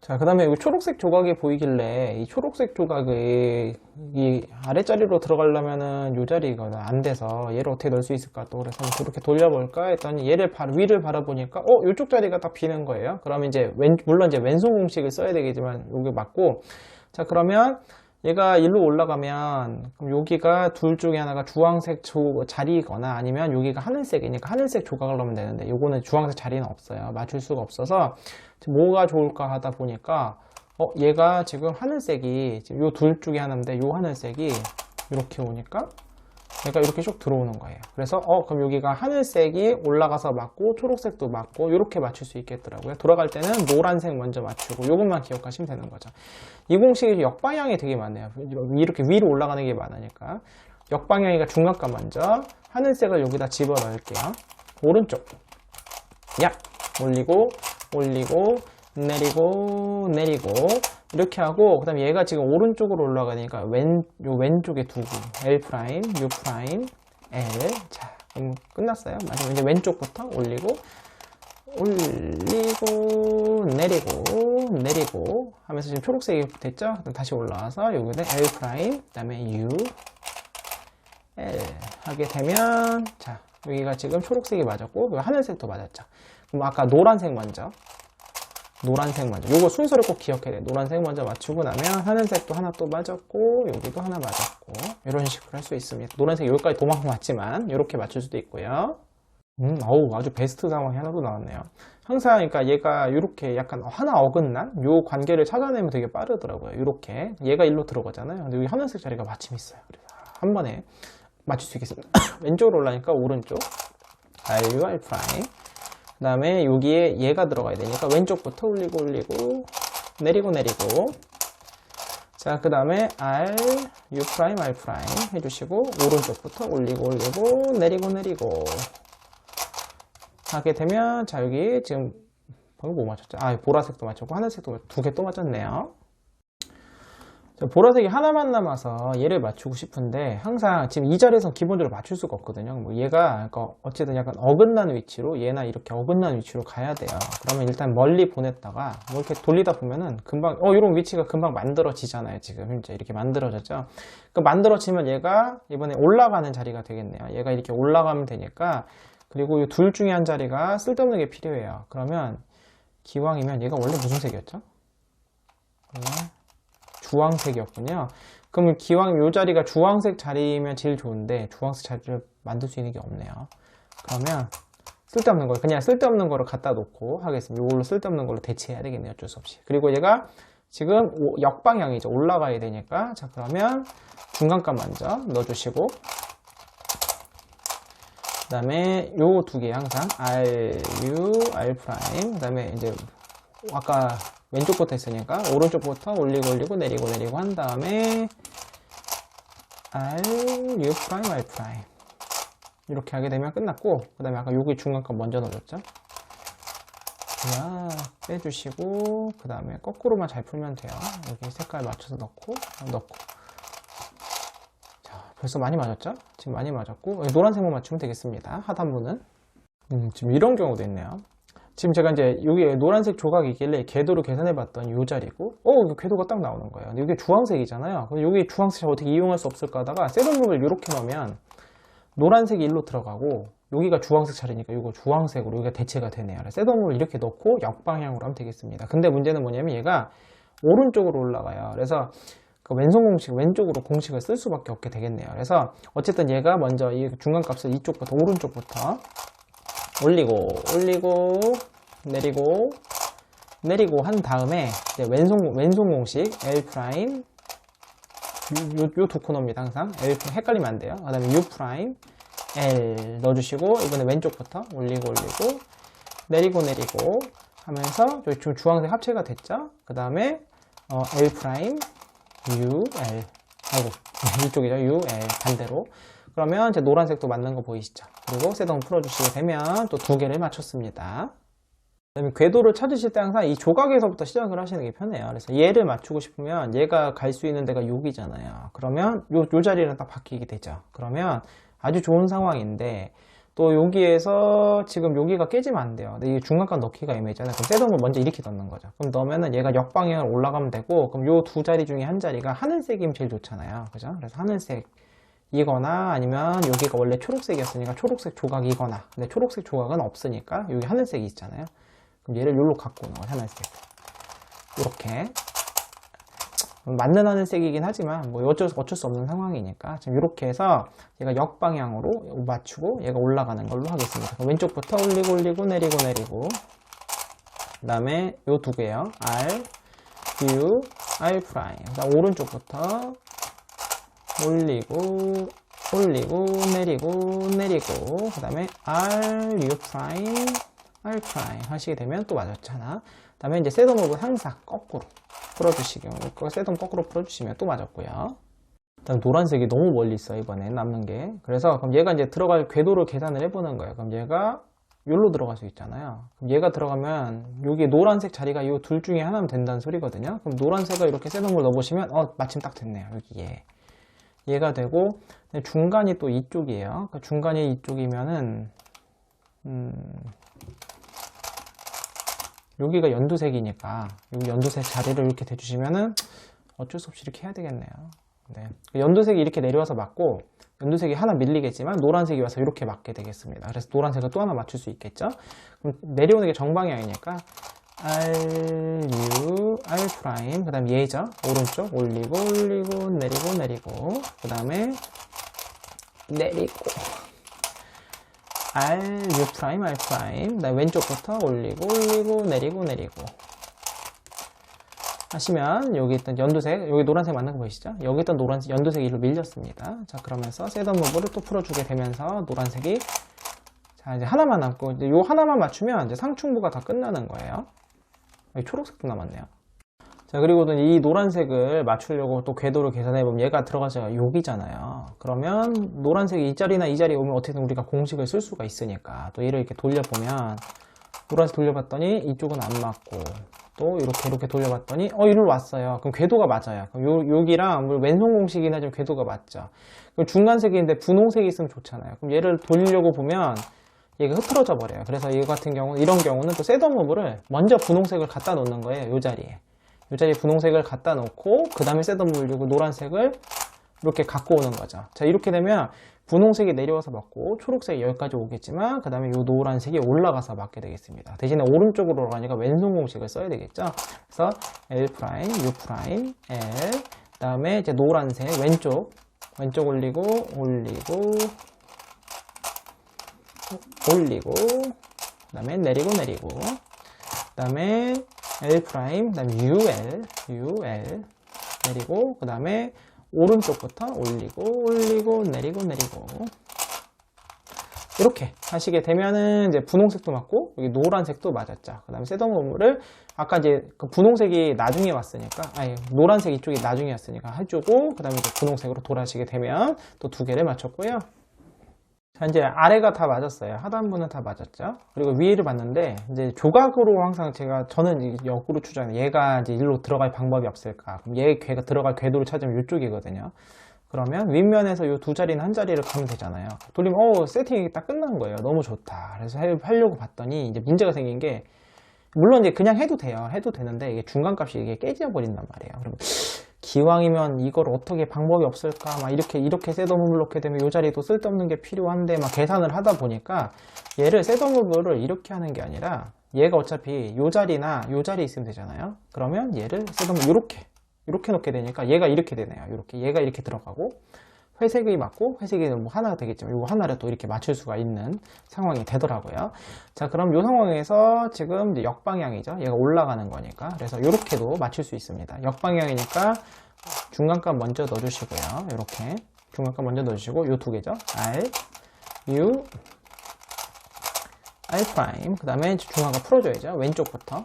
자, 그 다음에 여기 초록색 조각이 보이길래 이 초록색 조각이 이 아래자리로 들어가려면은 요 자리가 안 돼서 얘를 어떻게 넣을 수 있을까 또 그래서 그렇게 돌려볼까 했더니 얘를 위를 바라보니까 요쪽 자리가 딱 비는 거예요. 그러면 이제 물론 이제 왼손 공식을 써야 되겠지만 여기 맞고 자 그러면 얘가 일로 올라가면 그럼 여기가 둘 중에 하나가 주황색 자리거나 아니면 여기가 하늘색이니까 하늘색 조각을 넣으면 되는데 요거는 주황색 자리는 없어요. 맞출 수가 없어서 뭐가 좋을까 하다 보니까 얘가 지금 하늘색이 요 둘 중에 하나인데 요 하늘색이 이렇게 오니까 얘가 이렇게 쭉 들어오는 거예요. 그래서 그럼 여기가 하늘색이 올라가서 맞고 초록색도 맞고 이렇게 맞출 수 있겠더라고요. 돌아갈 때는 노란색 먼저 맞추고 이것만 기억하시면 되는 거죠. 이 공식이 역방향이 되게 많네요. 이렇게 위로 올라가는 게 많으니까 역방향이가 중간값 먼저 하늘색을 여기다 집어 넣을게요. 오른쪽 올리고 내리고 이렇게 하고 그 다음에 얘가 지금 오른쪽으로 올라가니까 왼쪽에 두고 L', U', L 자 그럼 끝났어요. 마지막 이제 왼쪽부터 올리고 내리고 하면서 지금 초록색이 됐죠? 그럼 다시 올라와서 여기는 L' 그 다음에 U, L 하게 되면 자 여기가 지금 초록색이 맞았고 여기 하늘색도 맞았죠. 그럼 아까 노란색 먼저 요거 순서를 꼭 기억해야 돼요. 노란색 먼저 맞추고 나면 하늘색도 하나 또 맞았고 여기도 하나 맞았고 이런 식으로 할 수 있습니다. 노란색 여기까지 도망 맞지만 이렇게 맞출 수도 있고요. 아주 베스트 상황이 하나 또 나왔네요. 항상 그러니까 얘가 이렇게 약간 하나 어긋난 요 관계를 찾아내면 되게 빠르더라고요. 이렇게 얘가 일로 들어가잖아요. 근데 여기 하늘색 자리가 마침 있어요. 그래서 한 번에 맞출 수 있겠습니다. 왼쪽으로 올라니까 오른쪽 R, U', 그 다음에 여기에 얘가 들어가야 되니까 왼쪽부터 올리고 내리고 자, 그 다음에 R, U 프라임, R 프라임 해주시고, 오른쪽부터 올리고, 내리고. 하게 되면, 자, 여기 지금, 방금 뭐 맞췄죠? 아, 보라색도 맞췄고, 하늘색도 두 개 또 맞췄네요. 자, 보라색이 하나만 남아서 얘를 맞추고 싶은데, 항상 지금 이 자리에서 기본적으로 맞출 수가 없거든요. 뭐 얘가, 그러니까 어쨌든 약간 어긋난 위치로, 얘나 이렇게 어긋난 위치로 가야 돼요. 그러면 일단 멀리 보냈다가, 뭐 이렇게 돌리다 보면은 금방, 이런 위치가 금방 만들어지잖아요. 지금 현재 이렇게 만들어졌죠. 그 만들어지면 얘가 이번에 올라가는 자리가 되겠네요. 얘가 이렇게 올라가면 되니까, 그리고 이 둘 중에 한 자리가 쓸데없는 게 필요해요. 그러면, 기왕이면 얘가 원래 무슨 색이었죠? 주황색이었군요. 그럼 기왕 이 자리가 주황색 자리면 제일 좋은데 주황색 자리를 만들 수 있는 게 없네요. 그러면 쓸데없는 걸 그냥 쓸데없는 거를 갖다 놓고 하겠습니다. 이걸로 쓸데없는 걸로 대체해야 되겠네요. 어쩔 수 없이. 그리고 얘가 지금 역방향이죠. 올라가야 되니까. 자, 그러면 중간값 먼저 넣어주시고, 그 다음에 요 두 개 항상 R, U, R 프라임. 그 다음에 이제 아까 왼쪽부터 했으니까 오른쪽부터 올리고 내리고 한 다음에 R, U 프라임, R 프라임 이렇게 하게 되면 끝났고, 그 다음에 아까 여기 중간값 먼저 넣어줬죠. 자, 빼주시고, 그 다음에 거꾸로만 잘 풀면 돼요. 여기 색깔 맞춰서 넣고. 자, 벌써 많이 맞았죠? 지금 많이 맞았고, 노란색만 맞추면 되겠습니다. 하단부는. 지금 이런 경우도 있네요. 지금 제가 이제 여기 노란색 조각이 있길래 궤도로 계산해 봤더니 이 자리고, 궤도가 딱 나오는 거예요. 근데 이게 주황색이잖아요. 여기 주황색 어떻게 이용할 수 없을까 하다가 셋업을 이렇게 넣으면 노란색이 일로 들어가고, 여기가 주황색 자리니까 이거 주황색으로 여기가 대체가 되네요. 셋업을 이렇게 넣고 역방향으로 하면 되겠습니다. 근데 문제는 뭐냐면 얘가 오른쪽으로 올라가요. 그래서 그 왼쪽으로 공식을 쓸 수밖에 없게 되겠네요. 그래서 어쨌든 얘가 먼저 이 중간값을 이쪽부터 오른쪽부터 올리고 내리고 한 다음에 이제 왼손 공식 L 프라임 요 두 코너입니다. 항상 L 헷갈리면 안 돼요. 그 다음에 U 프라임 L 넣어주시고, 이번에 왼쪽부터 올리고 내리고 하면서 지금 주황색 합체가 됐죠. 그 다음에 L 프라임 U L 이쪽이죠. U L 반대로. 그러면 이제 노란색도 맞는 거 보이시죠? 그리고 셋업 풀어주시게 되면 또 두 개를 맞췄습니다. 그다음에 궤도를 찾으실 때 항상 이 조각에서부터 시작을 하시는 게 편해요. 그래서 얘를 맞추고 싶으면 얘가 갈 수 있는 데가 여기잖아요. 그러면 요 자리는 딱 바뀌게 되죠. 그러면 아주 좋은 상황인데, 또 여기에서 지금 여기가 깨지면 안 돼요. 근데 이 중간값 넣기가 애매하잖아요. 그럼 셋업을 먼저 이렇게 넣는 거죠. 그럼 넣으면은 얘가 역방향으로 올라가면 되고, 그럼 요 두 자리 중에 한 자리가 하늘색이면 제일 좋잖아요. 그죠? 그래서 하늘색 이거나 아니면 여기가 원래 초록색이었으니까 초록색 조각이거나, 근데 초록색 조각은 없으니까 여기 하늘색이 있잖아요. 그럼 얘를 여기로 갖고 오는 거예요. 하늘색 이렇게 맞는 하늘색이긴 하지만 뭐 어쩔 수 없는 상황이니까 지금 이렇게 해서 얘가 역방향으로 맞추고 얘가 올라가는 걸로 하겠습니다. 왼쪽부터 올리고 내리고 그 다음에 요 두 개요. R, U, R 프라임. 그다음 오른쪽부터 올리고 내리고 그 다음에 R, U 프라임, R 프라임 하시게 되면 또 맞았잖아. 그 다음에 이제 셋업을 항상 거꾸로 풀어주시고, 셋업 거꾸로 풀어주시면 또 맞았고요. 그다음 노란색이 너무 멀리 있어 이번에 남는 게. 그래서 그럼 얘가 이제 들어갈 궤도를 계산을 해보는 거예요. 그럼 얘가 여기로 들어갈 수 있잖아요. 그럼 얘가 들어가면 여기 노란색 자리가 이 둘 중에 하나면 된다는 소리거든요. 그럼 노란색을 이렇게 셋업을 넣어보시면 마침 딱 됐네요. 여기에 얘가 되고, 중간이 또 이쪽이에요. 그러니까 중간이 이쪽이면은 여기가 연두색이니까 여기 연두색 자리를 이렇게 대주시면은 어쩔 수 없이 이렇게 해야 되겠네요. 네. 연두색이 이렇게 내려와서 맞고, 연두색이 하나 밀리겠지만 노란색이 와서 이렇게 맞게 되겠습니다. 그래서 노란색을 또 하나 맞출 수 있겠죠. 그럼 내려오는 게 정방향이니까 R, U, R 프라임, 그 다음 얘죠. 오른쪽 올리고 내리고 그 다음에 내리고 R, U 프라임, R 프라임, 그 다음에 왼쪽부터 올리고 내리고 하시면 여기 있던 연두색, 여기 노란색 맞는 거 보이시죠? 여기 있던 노란색, 연두색이 일로 밀렸습니다. 자, 그러면서 셋업 무브를 또 풀어주게 되면서 노란색이, 자, 이제 하나만 남고, 이제 요 하나만 맞추면 이제 상충부가 다 끝나는 거예요. 여기 초록색도 남았네요. 자, 자, 그리고는 이 노란색을 맞추려고 또 궤도를 계산해보면 얘가 들어가서 여기잖아요. 그러면 노란색이 이 자리나 이 자리에 오면 어떻게든 우리가 공식을 쓸 수가 있으니까 또 얘를 이렇게 돌려보면 노란색 돌려봤더니 이쪽은 안 맞고 또 이렇게 돌려봤더니 이리로 왔어요. 그럼 궤도가 맞아요. 그럼 여기랑 왼손 공식이나 좀 궤도가 맞죠. 그럼 중간색인데 분홍색이 있으면 좋잖아요. 그럼 얘를 돌리려고 보면 얘가 흐트러져 버려요. 그래서 이 같은 경우 이런 경우는 또 셋업 무브를 먼저 분홍색을 갖다 놓는 거예요. 이 자리에. 이 자리에 분홍색을 갖다 놓고 그 다음에 셋업 무브를 주고 노란색을 이렇게 갖고 오는 거죠. 자, 이렇게 되면 분홍색이 내려와서 맞고 초록색이 여기까지 오겠지만 그 다음에 이 노란색이 올라가서 맞게 되겠습니다. 대신에 오른쪽으로 가니까 왼손 공식을 써야 되겠죠. 그래서 L', U', L 그 다음에 이제 노란색 왼쪽 올리고 그 다음에 내리고 그 다음에 L', 그 다음에 UL 내리고 그 다음에 오른쪽부터 올리고 내리고 이렇게 하시게 되면은 이제 분홍색도 맞고 여기 노란색도 맞았죠. 그 다음에 셋업 무브를 아까 이제 그 분홍색이 나중에 왔으니까 노란색 이쪽이 나중에 왔으니까 해주고 그 다음에 이제 분홍색으로 돌아시게 되면 또 두 개를 맞췄고요. 자, 이제 아래가 다 맞았어요. 하단부는 다 맞았죠. 그리고 위를 봤는데 이제 조각으로 항상 저는 역으로 추정해요. 얘가 이제 일로 들어갈 방법이 없을까? 그럼 걔가 들어갈 궤도를 찾으면 이쪽이거든요. 그러면 윗면에서 이 두 자리는 한 자리를 가면 되잖아요. 돌리면 세팅이 딱 끝난 거예요. 너무 좋다. 그래서 하려고 봤더니 이제 문제가 생긴 게 물론 이제 그냥 해도 돼요. 해도 되는데 이게 중간값이 이게 깨져 버린단 말이에요. 그러면 기왕이면 이걸 어떻게 방법이 없을까? 막 이렇게 셋업 무브를 놓게 되면 이 자리도 쓸데없는 게 필요한데 막 계산을 하다 보니까 얘를 셋업 무브를 이렇게 하는 게 아니라 얘가 어차피 이 자리나 이 자리에 있으면 되잖아요. 그러면 얘를 셋업 무브 이렇게 놓게 되니까 얘가 이렇게 되네요. 얘가 이렇게 들어가고 회색이 맞고 회색이 뭐 하나가 되겠지만 이거 하나를 또 이렇게 맞출 수가 있는 상황이 되더라고요. 자, 그럼 이 상황에서 지금 이제 역방향이죠. 얘가 올라가는 거니까. 그래서 이렇게도 맞출 수 있습니다. 역방향이니까 중간값 먼저 넣어주시고요. 이렇게 중간값 먼저 넣어주시고 이 두 개죠. R, U, R'. 그 다음에 중간값 풀어줘야죠. 왼쪽부터.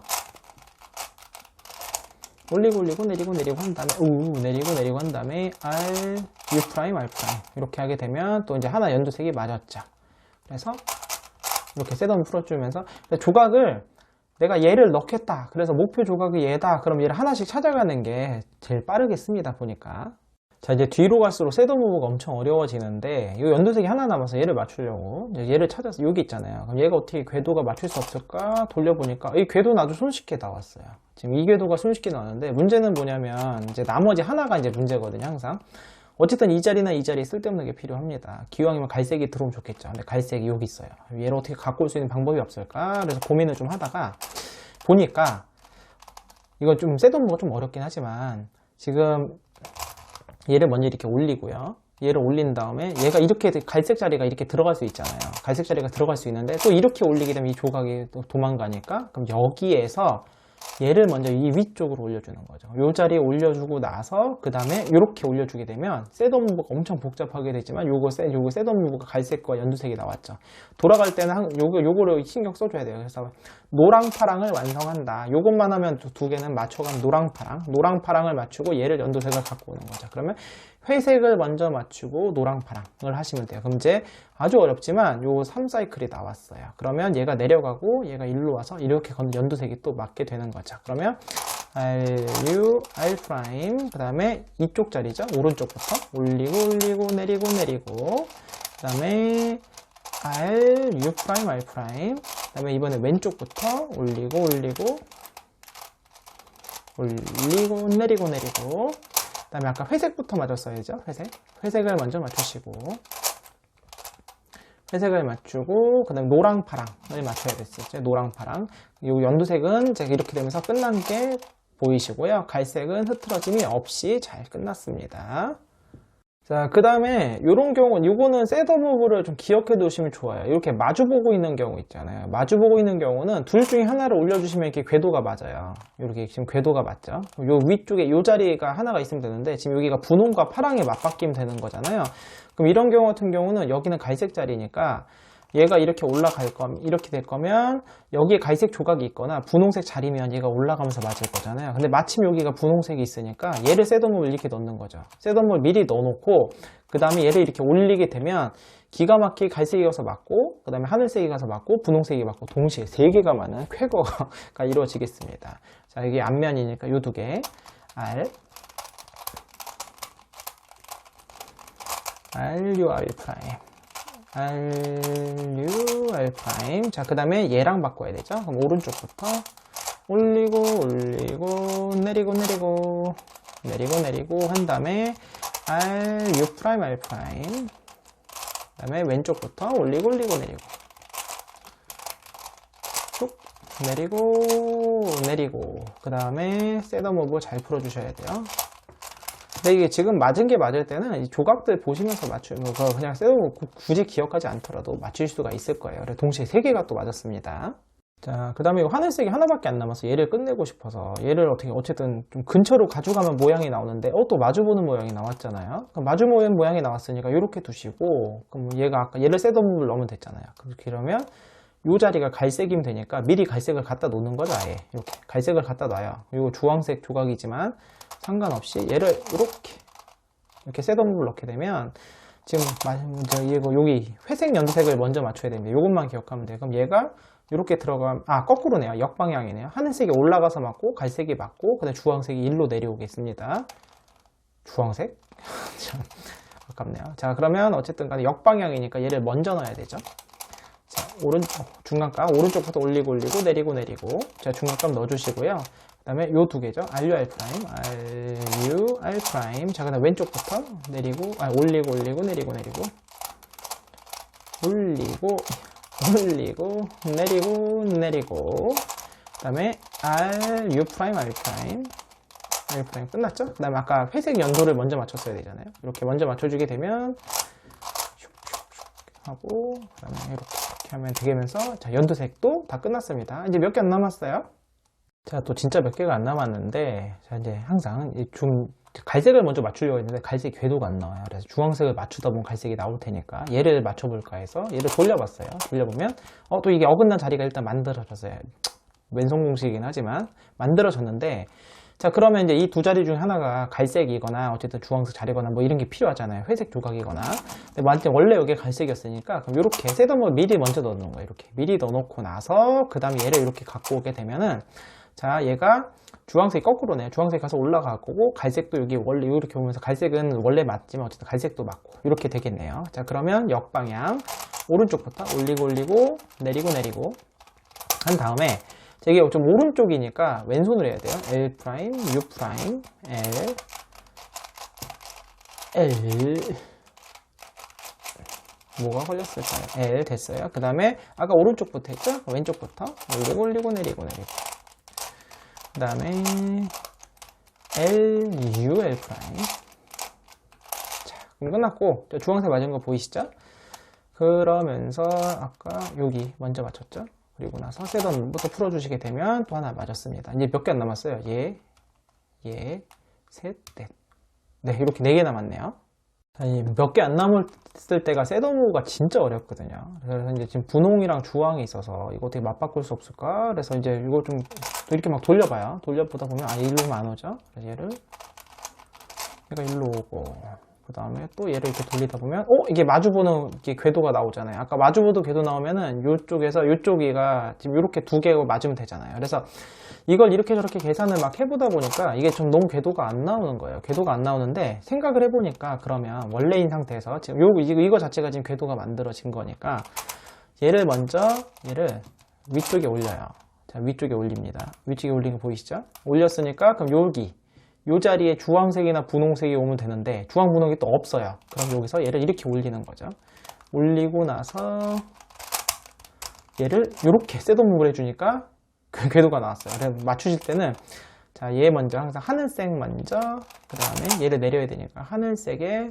올리고 내리고 한 다음에 내리고 한 다음에 R, U', R' 이렇게 하게 되면 또 이제 하나 연두색이 맞았죠. 그래서 이렇게 셋업 풀어주면서 조각을 내가 얘를 넣겠다. 그래서 목표 조각이 얘다. 그럼 얘를 하나씩 찾아가는 게 제일 빠르겠습니다. 보니까. 자, 이제 뒤로 갈수록 셋업 무브가 엄청 어려워지는데 이 연두색이 하나 남아서 얘를 맞추려고 이제 얘를 찾아서 여기 있잖아요. 그럼 얘가 어떻게 궤도가 맞출 수 없을까 돌려보니까 이 궤도는 아주 손쉽게 나왔어요. 지금 이 궤도가 손쉽게 나왔는데 문제는 뭐냐면 이제 나머지 하나가 이제 문제거든요. 항상 어쨌든 이 자리나 이 자리에 쓸데없는 게 필요합니다. 기왕이면 갈색이 들어오면 좋겠죠. 근데 갈색이 여기 있어요. 얘를 어떻게 갖고 올 수 있는 방법이 없을까? 그래서 고민을 좀 하다가 보니까 이건 좀 셋업 무브가 좀 어렵긴 하지만 지금 얘를 먼저 이렇게 올리고요. 얘를 올린 다음에 얘가 이렇게 갈색 자리가 이렇게 들어갈 수 있잖아요. 갈색 자리가 들어갈 수 있는데 또 이렇게 올리게 되면 이 조각이 또 도망가니까 그럼 여기에서 얘를 먼저 이 위쪽으로 올려주는 거죠. 이 자리에 올려주고 나서 그 다음에 이렇게 올려주게 되면 셋업 무브가 엄청 복잡하게 되지만 요거 셋업 무브가 갈색과 연두색이 나왔죠. 돌아갈 때는 요거를 신경 써줘야 돼요. 그래서 노랑 파랑을 완성한다. 요것만 하면 두 개는 맞춰가면 노랑 파랑을 맞추고 얘를 연두색을 갖고 오는 거죠. 그러면 회색을 먼저 맞추고 노랑 파랑을 하시면 돼요. 그럼 이제 아주 어렵지만 요 3사이클이 나왔어요. 그러면 얘가 내려가고 얘가 일로 와서 이렇게 연두색이 또 맞게 되는 거죠. 그러면 R, U, R' 그 다음에 이쪽 자리죠. 오른쪽부터 올리고 내리고 그 다음에 R, U', R' 그 다음에 이번에 왼쪽부터 올리고 내리고 그 다음에 아까 회색부터 맞았어야죠. 회색을 먼저 맞추시고 회색을 맞추고 그 다음에 노랑 파랑을 맞춰야 됐었죠. 노랑 파랑 이 연두색은 제가 이렇게 되면서 끝난 게 보이시고요. 갈색은 흐트러짐이 없이 잘 끝났습니다. 자, 그 다음에 이런 경우는 요거는 셋업 무브를 좀 기억해 두시면 좋아요. 이렇게 마주보고 있는 경우 있잖아요. 마주보고 있는 경우는 둘 중에 하나를 올려주시면 이렇게 궤도가 맞아요. 이렇게 지금 궤도가 맞죠. 요 위쪽에 요 자리가 하나가 있으면 되는데 지금 여기가 분홍과 파랑에 맞바뀌면 되는 거잖아요. 그럼 이런 경우 같은 경우는 여기는 갈색 자리니까 얘가 이렇게 올라갈 거면, 이렇게 될 거면 여기에 갈색 조각이 있거나 분홍색 자리면 얘가 올라가면서 맞을 거잖아요. 근데 마침 여기가 분홍색이 있으니까 얘를 셋업을 이렇게 넣는 거죠. 셋업을 미리 넣어놓고 그 다음에 얘를 이렇게 올리게 되면 기가 막히게 갈색이 가서 맞고 그 다음에 하늘색이 가서 맞고 분홍색이 맞고 동시에 세 개가 맞는 쾌거가 이루어지겠습니다. 자, 이게 앞면이니까 요 두 개 R RU R 프라임 RU R 프라임. 자, 그 다음에 얘랑 바꿔야 되죠. 그럼 오른쪽부터 올리고 올리고 내리고 내리고 내리고 내리고 한 다음에 RU 프라임 R 프라임. 그 다음에 왼쪽부터 올리고 올리고 내리고 쭉 내리고 내리고 그 다음에 셋업 무브 잘 풀어주셔야 돼요. 근데 이게 지금 맞은 게 맞을 때는 이 조각들 보시면서 맞추는 거 그냥 셋업 굳이 기억하지 않더라도 맞출 수가 있을 거예요. 그래서 동시에 세 개가 또 맞았습니다. 자, 그 다음에 하늘색이 하나밖에 안 남아서 얘를 끝내고 싶어서 얘를 어쨌든 좀 근처로 가져가면 모양이 나오는데 또 마주보는 모양이 나왔잖아요. 그럼 마주보는 모양이 나왔으니까 이렇게 두시고 그럼 얘가 아까 얘를 셋업을 넣으면 됐잖아요. 그러면 이 자리가 갈색이면 되니까 미리 갈색을 갖다 놓는 거죠. 아예 이렇게 갈색을 갖다 놔요. 이거 주황색 조각이지만 상관없이 얘를 이렇게 셋업을 넣게 되면 지금 이거 여기 회색 연두색을 먼저 맞춰야 됩니다. 이것만 기억하면 돼요. 그럼 얘가 이렇게 들어가면 거꾸로네요. 역방향이네요. 하늘색이 올라가서 맞고 갈색이 맞고 그다음에 주황색이 일로 내려오겠습니다. 주황색? 참 아깝네요. 자, 그러면 어쨌든 간에 역방향이니까 얘를 먼저 넣어야 되죠. 자, 중간값 오른쪽부터 올리고 올리고 내리고 내리고 자, 중간값 넣어주시고요. 그 다음에 요 두 개죠. RU R 프라임 RU R 프라임. 자, 그 다음 왼쪽부터 내리고 올리고 올리고 내리고 내리고 올리고 올리고 내리고 내리고 그 다음에 RU 프라임 R 프라임 R 프라임 끝났죠? 그 다음에 아까 회색 연도를 먼저 맞췄어야 되잖아요. 이렇게 먼저 맞춰주게 되면 하고 그 다음에 이렇게 하면 되면서 자, 연두색도 다 끝났습니다. 이제 몇 개 안 남았어요. 자, 또 진짜 몇 개가 안 남았는데 자, 이제 항상 좀 갈색을 먼저 맞추려고 했는데 갈색 궤도가 안 나와요. 그래서 주황색을 맞추다 보면 갈색이 나올 테니까 얘를 맞춰볼까 해서 얘를 돌려봤어요. 돌려보면 또 이게 어긋난 자리가 일단 만들어졌어요. 왼손 공식이긴 하지만 만들어졌는데 자, 그러면 이제 이 두 자리 중에 하나가 갈색이거나 어쨌든 주황색 자리거나 뭐 이런 게 필요하잖아요. 회색 조각이거나. 근데 원래 여기 갈색이었으니까 그럼 이렇게 셋업을 미리 먼저 넣는 거예요. 이렇게 미리 넣어놓고 나서 그 다음에 얘를 이렇게 갖고 오게 되면은 자, 얘가 주황색이 거꾸로네요. 주황색 가서 올라갈 거고 갈색도 여기 원래 이렇게 오면서 갈색은 원래 맞지만 어쨌든 갈색도 맞고 이렇게 되겠네요. 자, 그러면 역방향 오른쪽부터 올리고 올리고 내리고 내리고 한 다음에 이게 좀 오른쪽이니까 왼손으로 해야 돼요. L 프라임, U 프라임, L, L 뭐가 걸렸을까요? L 됐어요. 그 다음에 아까 오른쪽부터 했죠? 왼쪽부터 올리고 올리고 내리고 내리고 그 다음에 L, U, L 프라임. 자, 그럼 끝났고 주황색 맞은 거 보이시죠? 그러면서 아까 여기 먼저 맞췄죠? 그리고 나서 셋업부터 풀어주시게 되면 또 하나 맞았습니다. 이제 몇 개 안 남았어요. 얘, 셋, 넷. 네, 이렇게 4개 남았네요. 몇 개 안 남았을 때가 셋업무가 진짜 어렵거든요. 그래서 이제 지금 분홍이랑 주황이 있어서 이거 어떻게 맞바꿀 수 없을까? 그래서 이제 이거 좀 이렇게 막 돌려봐요. 돌려보다 보면 일로 안 오죠? 그래서 얘가 일로 오고 그 다음에 또 얘를 이렇게 돌리다 보면 이게 마주보는 이렇게 궤도가 나오잖아요. 아까 마주보도 궤도 나오면은 이쪽에서 이쪽이가 지금 이렇게 두 개가 맞으면 되잖아요. 그래서 이걸 이렇게 저렇게 계산을 막 해보다 보니까 이게 좀 너무 궤도가 안 나오는 거예요. 궤도가 안 나오는데 생각을 해보니까 그러면 원래인 상태에서 지금 이거 자체가 지금 궤도가 만들어진 거니까 얘를 위쪽에 올려요. 자, 위쪽에 올립니다. 위쪽에 올린 거 보이시죠? 올렸으니까 그럼 요 자리에 주황색이나 분홍색이 오면 되는데 주황 분홍이 또 없어요. 그럼 여기서 얘를 이렇게 올리는 거죠. 올리고 나서 얘를 이렇게 셋업무브를 해주니까 그 궤도가 나왔어요. 그래서 맞추실 때는 자, 얘 먼저 항상 하늘색 먼저 그 다음에 얘를 내려야 되니까 하늘색에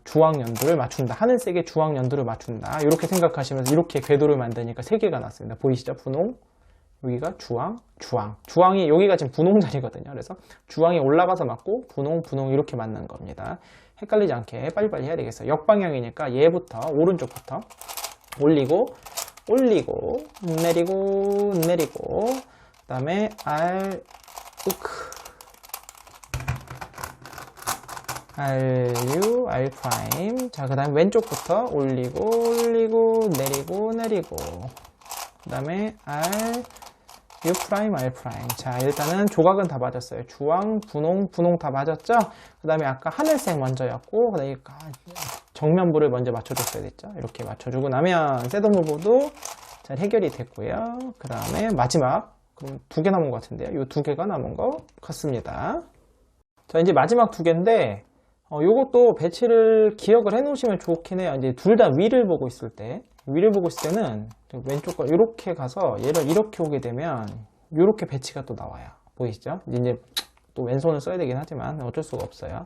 주황 연두를 맞춘다. 하늘색에 주황 연두를 맞춘다. 이렇게 생각하시면서 이렇게 궤도를 만드니까 3개가 나왔습니다. 보이시죠? 분홍, 여기가 주황, 주황. 주황이 여기가 지금 분홍 자리거든요. 그래서 주황이 올라가서 맞고 분홍, 분홍 이렇게 맞는 겁니다. 헷갈리지 않게 빨리빨리 해야 되겠어요. 역방향이니까 얘부터 오른쪽부터 올리고 올리고 내리고 내리고 그 다음에 R 우크 RU R 프라임. 자, 그 다음에 왼쪽부터 올리고 올리고 내리고 내리고 그 다음에 R U 프라임 R 프라임. 자, 일단은 조각은 다 맞았어요. 주황, 분홍, 분홍 다 맞았죠? 그 다음에 아까 하늘색 먼저였고, 그 다음에 정면부를 먼저 맞춰줬어야 됐죠? 이렇게 맞춰주고 나면 셋업무브도 잘 해결이 됐고요. 그 다음에 마지막, 그럼 2개 남은 것 같은데요? 이 2개가 남은 것 같습니다. 자, 이제 마지막 2개인데, 요것도 배치를 기억을 해 놓으시면 좋긴 해요. 이제 둘 다 위를 보고 있을 때는 왼쪽 거 이렇게 가서 얘를 이렇게 오게 되면 이렇게 배치가 또 나와요. 보이시죠? 이제 또 왼손을 써야 되긴 하지만 어쩔 수가 없어요.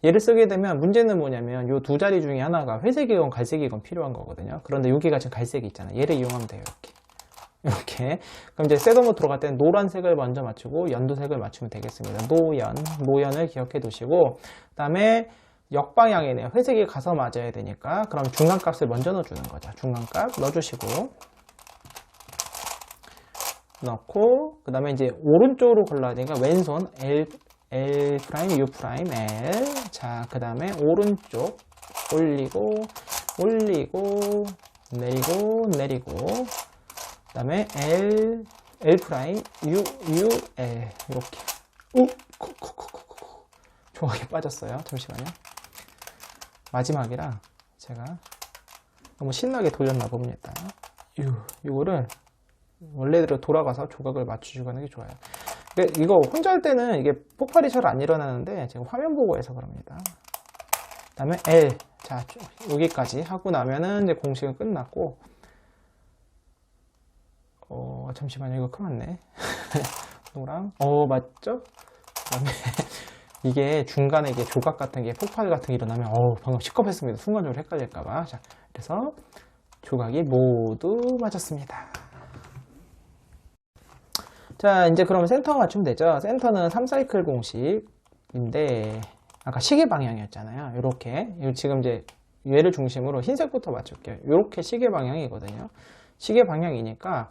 얘를 쓰게 되면 문제는 뭐냐면 요 두 자리 중에 하나가 회색이건 갈색이건 필요한 거거든요. 그런데 여기가 지금 갈색이 있잖아요. 얘를 이용하면 돼요. 이렇게. 그럼 이제 셋업으로 들어갈 때는 노란색을 먼저 맞추고 연두색을 맞추면 되겠습니다. 노연을 기억해 두시고, 그 다음에 역방향이네요. 회색이 가서 맞아야 되니까 그럼 중간값을 먼저 넣어주는 거죠. 중간값 넣어주시고 넣고, 그 다음에 이제 오른쪽으로 골라야 되니까 왼손 L 프라임 U 프라임 L. 자, 그 다음에 오른쪽 올리고 올리고 내리고 내리고 그 다음에 L 프라임 U L 이렇게 조각이 빠졌어요. 잠시만요. 마지막이라 제가 너무 신나게 돌렸나 봅니다. 이거를 원래대로 돌아가서 조각을 맞추시고 하는 게 좋아요. 근데 이거 혼자 할 때는 이게 폭발이 잘 안 일어나는데 제가 화면 보고 해서 그럽니다. 그 다음에 L. 자, 여기까지 하고 나면은 이제 공식은 끝났고, 잠시만요. 이거 큰일 났네. 노랑. 맞죠? 그 다음에 이게 중간에 이게 조각 같은 게 폭발 같은 게 일어나면 방금 시겁했습니다. 순간적으로 헷갈릴까봐. 자, 그래서 조각이 모두 맞았습니다. 자, 이제 그러면 센터 맞추면 되죠. 센터는 3사이클 공식인데 아까 시계 방향이었잖아요. 이렇게 지금 이제 얘를 중심으로 흰색부터 맞출게요. 이렇게 시계 방향이거든요. 시계 방향이니까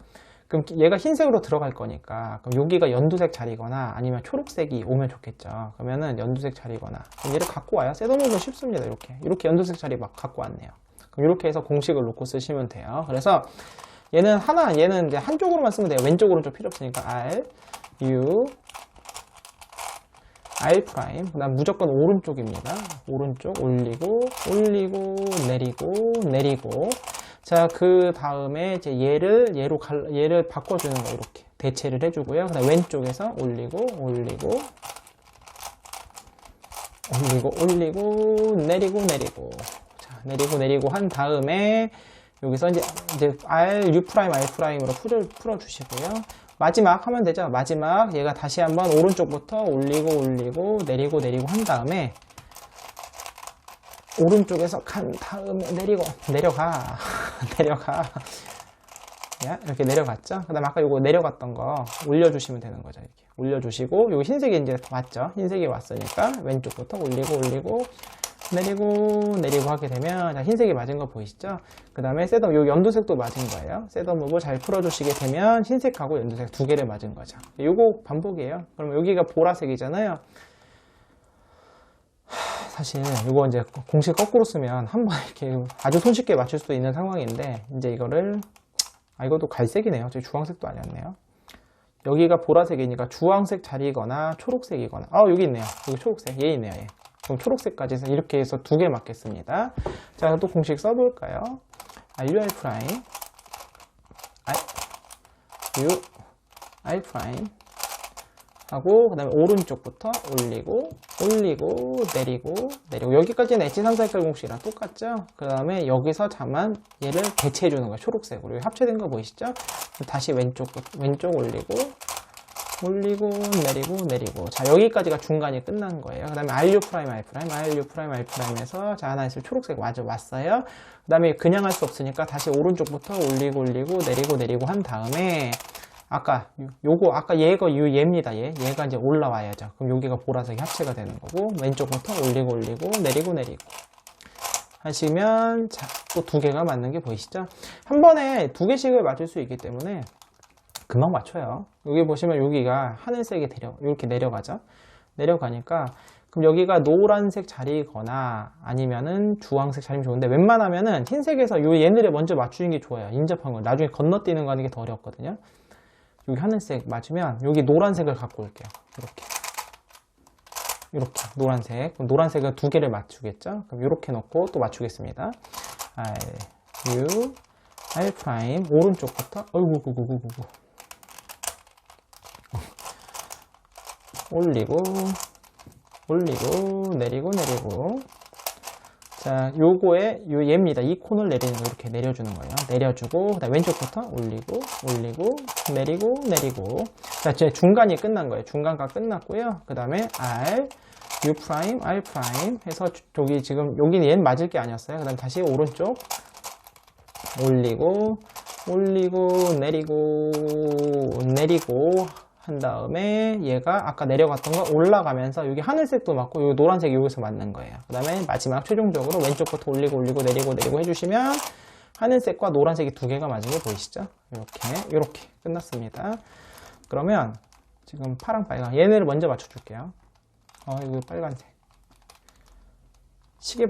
그럼 얘가 흰색으로 들어갈 거니까 그럼 여기가 연두색 자리거나 아니면 초록색이 오면 좋겠죠. 그러면은 연두색 자리거나 얘를 갖고 와요. 셋업무브는 쉽습니다. 이렇게 연두색 자리 막 갖고 왔네요. 그럼 이렇게 해서 공식을 놓고 쓰시면 돼요. 그래서 얘는 이제 한쪽으로만 쓰면 돼요. 왼쪽 오른쪽 필요 없으니까 R U R 프라임. 그다음 무조건 오른쪽입니다. 오른쪽 올리고 올리고 내리고 내리고. 자, 그 다음에 이제 얘를 바꿔주는 거 이렇게 대체를 해주고요. 그다음 왼쪽에서 올리고 올리고 올리고 올리고 내리고 내리고. 자, 내리고 내리고 한 다음에 여기서 이제 R U 프라임 R 프라임으로 풀어주시고요. 마지막 하면 되죠. 마지막 얘가 다시 한번 오른쪽부터 올리고 올리고 내리고 내리고 한 다음에 오른쪽에서 간 다음에 내려가 이렇게 내려갔죠. 그 다음에 아까 요거 내려갔던 거 올려주시면 되는 거죠. 이렇게 올려주시고 요 흰색이 이제 왔죠. 흰색이 왔으니까 왼쪽부터 올리고 올리고 내리고 하게 되면, 자, 흰색이 맞은 거 보이시죠? 그 다음에 요 연두색도 맞은 거예요. 셋업무브 잘 풀어주시게 되면 흰색하고 연두색 2개를 맞은 거죠. 요거 반복이에요. 그럼 여기가 보라색이잖아요. 사실 이거 이제 공식 거꾸로 쓰면 한번 이렇게 아주 손쉽게 맞출 수도 있는 상황인데, 이제 이거를 이것도 갈색이네요. 저 주황색도 아니었네요. 여기가 보라색이니까 주황색 자리거나 초록색이거나 여기 있네요. 여기 초록색 얘 있네요. 얘. 그럼 초록색까지 해서 이렇게 해서 2개 맞겠습니다. 자, 또 공식 써볼까요? RU R 프라임 U R 프라임 하고, 그 다음에 오른쪽부터 올리고 내리고 여기까지는 H3사이클 공식이랑 똑같죠? 그 다음에 여기서 잠깐 얘를 대체해 주는 거예요. 초록색으로. 여기 합체된 거 보이시죠? 다시 왼쪽 올리고 내리고. 자, 여기까지가 중간이 끝난 거예요. 그 다음에 RU 프라임 R 프라임에서 자, 하나 있으면 초록색 맞아 왔어요. 그 다음에 그냥 할 수 없으니까 다시 오른쪽부터 올리고 내리고 한 다음에 아까 요거 아까 얘입니다. 얘가 이제 올라와야죠. 그럼 여기가 보라색이 합체가 되는 거고 왼쪽부터 올리고 내리고 하시면 자, 또 두 개가 맞는 게 보이시죠? 한 번에 두 개씩을 맞출 수 있기 때문에 금방 맞춰요. 여기 보시면 여기가 하늘색이 이렇게 내려가죠. 내려가니까 그럼 여기가 노란색 자리거나 아니면은 주황색 자리면 좋은데 웬만하면은 흰색에서 얘네를 먼저 맞추는 게 좋아요. 인접한 거. 나중에 건너뛰는 거 하는 게 더 어렵거든요. 여기 하늘색 맞으면 여기 노란색을 갖고 올게요. 이렇게 노란색. 그럼 노란색은 두 개를 맞추겠죠? 그럼 이렇게 놓고 또 맞추겠습니다. R, U, R 프라임 오른쪽부터 올리고 내리고 자, 요거에 얘입니다. 이 콘을 내리는 거 이렇게 내려주는 거예요. 내려주고 그다음 왼쪽부터 올리고 내리고 자, 제 중간이 끝난 거예요. 중간가 끝났고요. 그 다음에 R, U 프라임, R 프라임 해서 저기 지금 여기는 얘는 맞을 게 아니었어요. 그 다음 다시 오른쪽 올리고 내리고 한 다음에 얘가 아까 내려갔던 거 올라가면서 여기 하늘색도 맞고 여기 노란색이 여기서 맞는 거예요. 그 다음에 마지막 최종적으로 왼쪽부터 올리고 내리고 해주시면 하늘색과 노란색이 두 개가 맞은 게 보이시죠? 이렇게 끝났습니다. 그러면 지금 파랑 빨강 얘네를 먼저 맞춰줄게요. 이거 빨간색 시계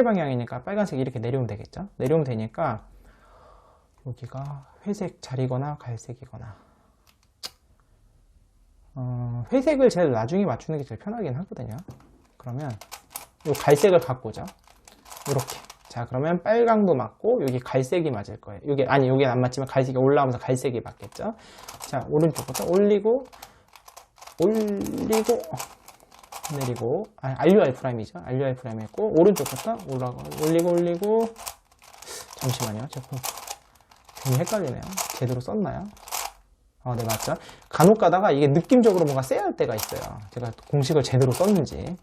방향이니까 빨간색이 이렇게 내려오면 되겠죠? 내려오면 되니까 여기가 회색 자리거나 갈색이거나 회색을 제일 나중에 맞추는 게 제일 편하긴 하거든요. 그러면 이 갈색을 갖고 오죠. 이렇게. 자, 그러면 빨강도 맞고 여기 갈색이 맞을 거예요. 여기는 안 맞지만 갈색이 올라오면서 갈색이 맞겠죠. 자, 오른쪽부터 올리고 내리고 RUR 프라임이죠. RUR 프라임 했고 오른쪽부터 올리고 잠시만요. 제품 괜히 헷갈리네요. 제대로 썼나요? 네, 맞죠? 간혹 가다가 이게 느낌적으로 뭔가 쎄할 때가 있어요. 제가 공식을 제대로 썼는지.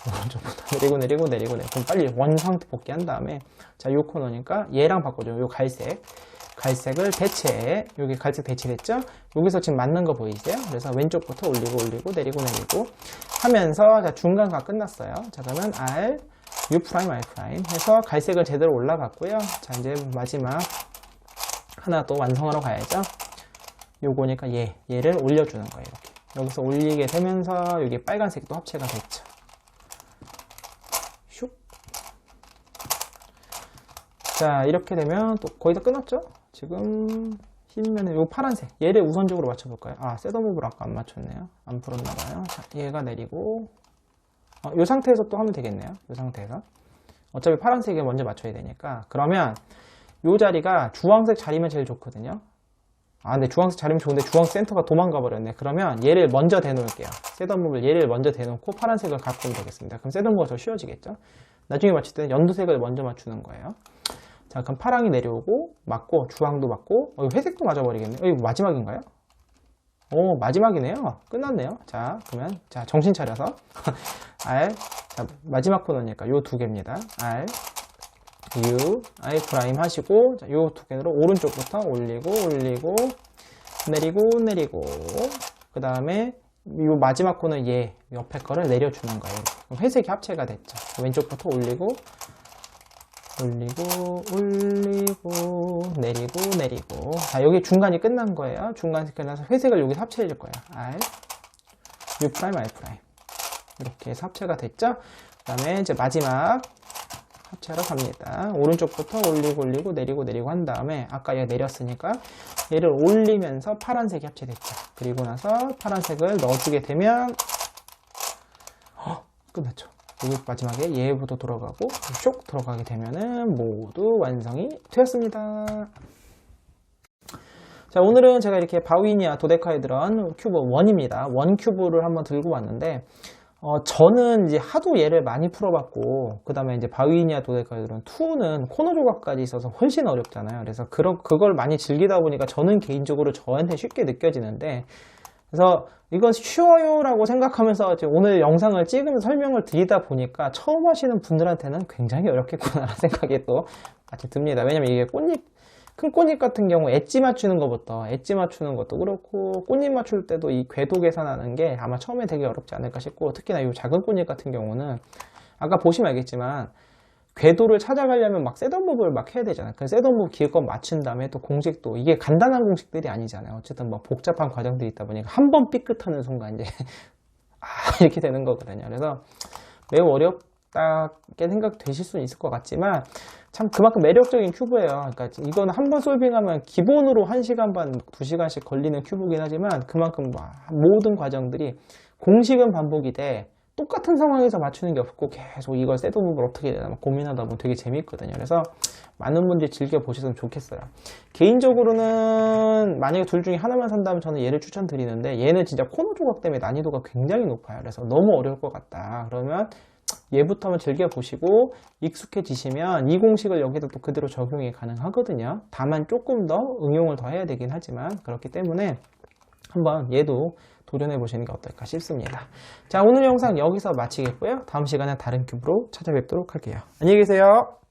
오른쪽부터 내리고. 그럼 빨리 원 상태 복귀한 다음에, 자, 요 코너니까 얘랑 바꿔줘. 요 갈색을 대체해. 여기 갈색 대체됐죠? 여기서 지금 맞는 거 보이세요? 그래서 왼쪽부터 올리고 내리고 하면서, 자, 중간가 끝났어요. 자, 그러면 R, U 프라임, R 프라임 해서 갈색을 제대로 올라갔고요. 자, 이제 마지막 하나 또 완성하러 가야죠. 요거니까 얘를 올려주는 거예요. 이렇게. 여기서 올리게 되면서 여기 빨간색도 합체가 됐죠. 슉. 자, 이렇게 되면 또 거의 다 끝났죠? 지금 흰면에 요 파란색 얘를 우선적으로 맞춰볼까요? 셋업을 아까 안 맞췄네요. 안 풀었나봐요. 자, 얘가 내리고 요 상태에서 또 하면 되겠네요. 요 상태에서 어차피 파란색에 먼저 맞춰야 되니까 그러면 요 자리가 주황색 자리면 제일 좋거든요. 근데 주황색 자리면 좋은데 주황색 센터가 도망가 버렸네. 그러면 얘를 먼저 대놓을게요. 셋업을 얘를 먼저 대놓고 파란색을 갖고 오면 되겠습니다. 그럼 셋업가 더 쉬워지겠죠? 나중에 맞출 때는 연두색을 먼저 맞추는 거예요. 자, 그럼 파랑이 내려오고 맞고 주황도 맞고 회색도 맞아버리겠네. 이거 마지막인가요? 마지막이네요. 끝났네요. 자, 그러면 자, 정신 차려서 R, 자, 마지막 코너니까 요 두 개입니다. R, U, I 프라임 하시고 자, 요 두 개로 오른쪽부터 올리고 내리고 그 다음에 요 마지막 코는 얘 옆에 거를 내려주는 거예요. 회색이 합체가 됐죠. 왼쪽부터 올리고 내리고 자, 여기 중간이 끝난 거예요. 중간이 끝나서 회색을 여기 합체해 줄 거예요. R, U 프라임, R 프라임 이렇게 해서 합체가 됐죠. 그 다음에 이제 마지막 합체하러 갑니다. 오른쪽부터 올리고 내리고 한 다음에 아까 얘 내렸으니까 얘를 올리면서 파란색이 합체됐죠. 그리고 나서 파란색을 넣어주게 되면 끝났죠. 여기 마지막에 얘부터 돌아가고 쇽 들어가게 되면은 모두 완성이 되었습니다. 자, 오늘은 제가 이렇게 바위니아 도데카헤드런 큐브 1입니다. 1 큐브를 한번 들고 왔는데 저는 이제 하도 얘를 많이 풀어봤고, 그 다음에 이제 바위니아 도데카헤드론 2는 코너 조각까지 있어서 훨씬 어렵잖아요. 그래서 그걸 많이 즐기다 보니까 저는 개인적으로 저한테 쉽게 느껴지는데, 그래서 이건 쉬워요라고 생각하면서 오늘 영상을 찍으면서 설명을 드리다 보니까 처음 하시는 분들한테는 굉장히 어렵겠구나라는 생각이 또 같이 듭니다. 왜냐면 이게 큰 꽃잎 같은 경우 엣지 맞추는 것도 그렇고, 꽃잎 맞출 때도 이 궤도 계산하는 게 아마 처음에 되게 어렵지 않을까 싶고, 특히나 이 작은 꽃잎 같은 경우는 아까 보시면 알겠지만 궤도를 찾아가려면 막 셋업무브를 막 해야 되잖아요. 그 셋업무브 기껏 맞춘 다음에 또 공식도 이게 간단한 공식들이 아니잖아요. 어쨌든 뭐 복잡한 과정들이 있다 보니까 한 번 삐끗하는 순간 이제 이렇게 되는 거거든요. 그래서 매우 어렵다게 생각되실 수는 있을 것 같지만 참 그만큼 매력적인 큐브예요. 그러니까 이거는 한 번 솔빙하면 기본으로 1시간 반, 2시간씩 걸리는 큐브긴 하지만 그만큼 모든 과정들이 공식은 반복이 돼 똑같은 상황에서 맞추는 게 없고 계속 이걸 셋업을 어떻게 해야 되나 고민하다 보면 되게 재밌거든요. 그래서 많은 분들이 즐겨보셨으면 좋겠어요. 개인적으로는 만약에 둘 중에 하나만 산다면 저는 얘를 추천드리는데 얘는 진짜 코너 조각 때문에 난이도가 굉장히 높아요. 그래서 너무 어려울 것 같다. 그러면 얘부터 한번 즐겨보시고 익숙해지시면 이 공식을 여기도 또 그대로 적용이 가능하거든요. 다만 조금 더 응용을 더 해야 되긴 하지만 그렇기 때문에 한번 얘도 도전해 보시는 게 어떨까 싶습니다. 자, 오늘 영상 여기서 마치겠고요. 다음 시간에 다른 큐브로 찾아뵙도록 할게요. 안녕히 계세요.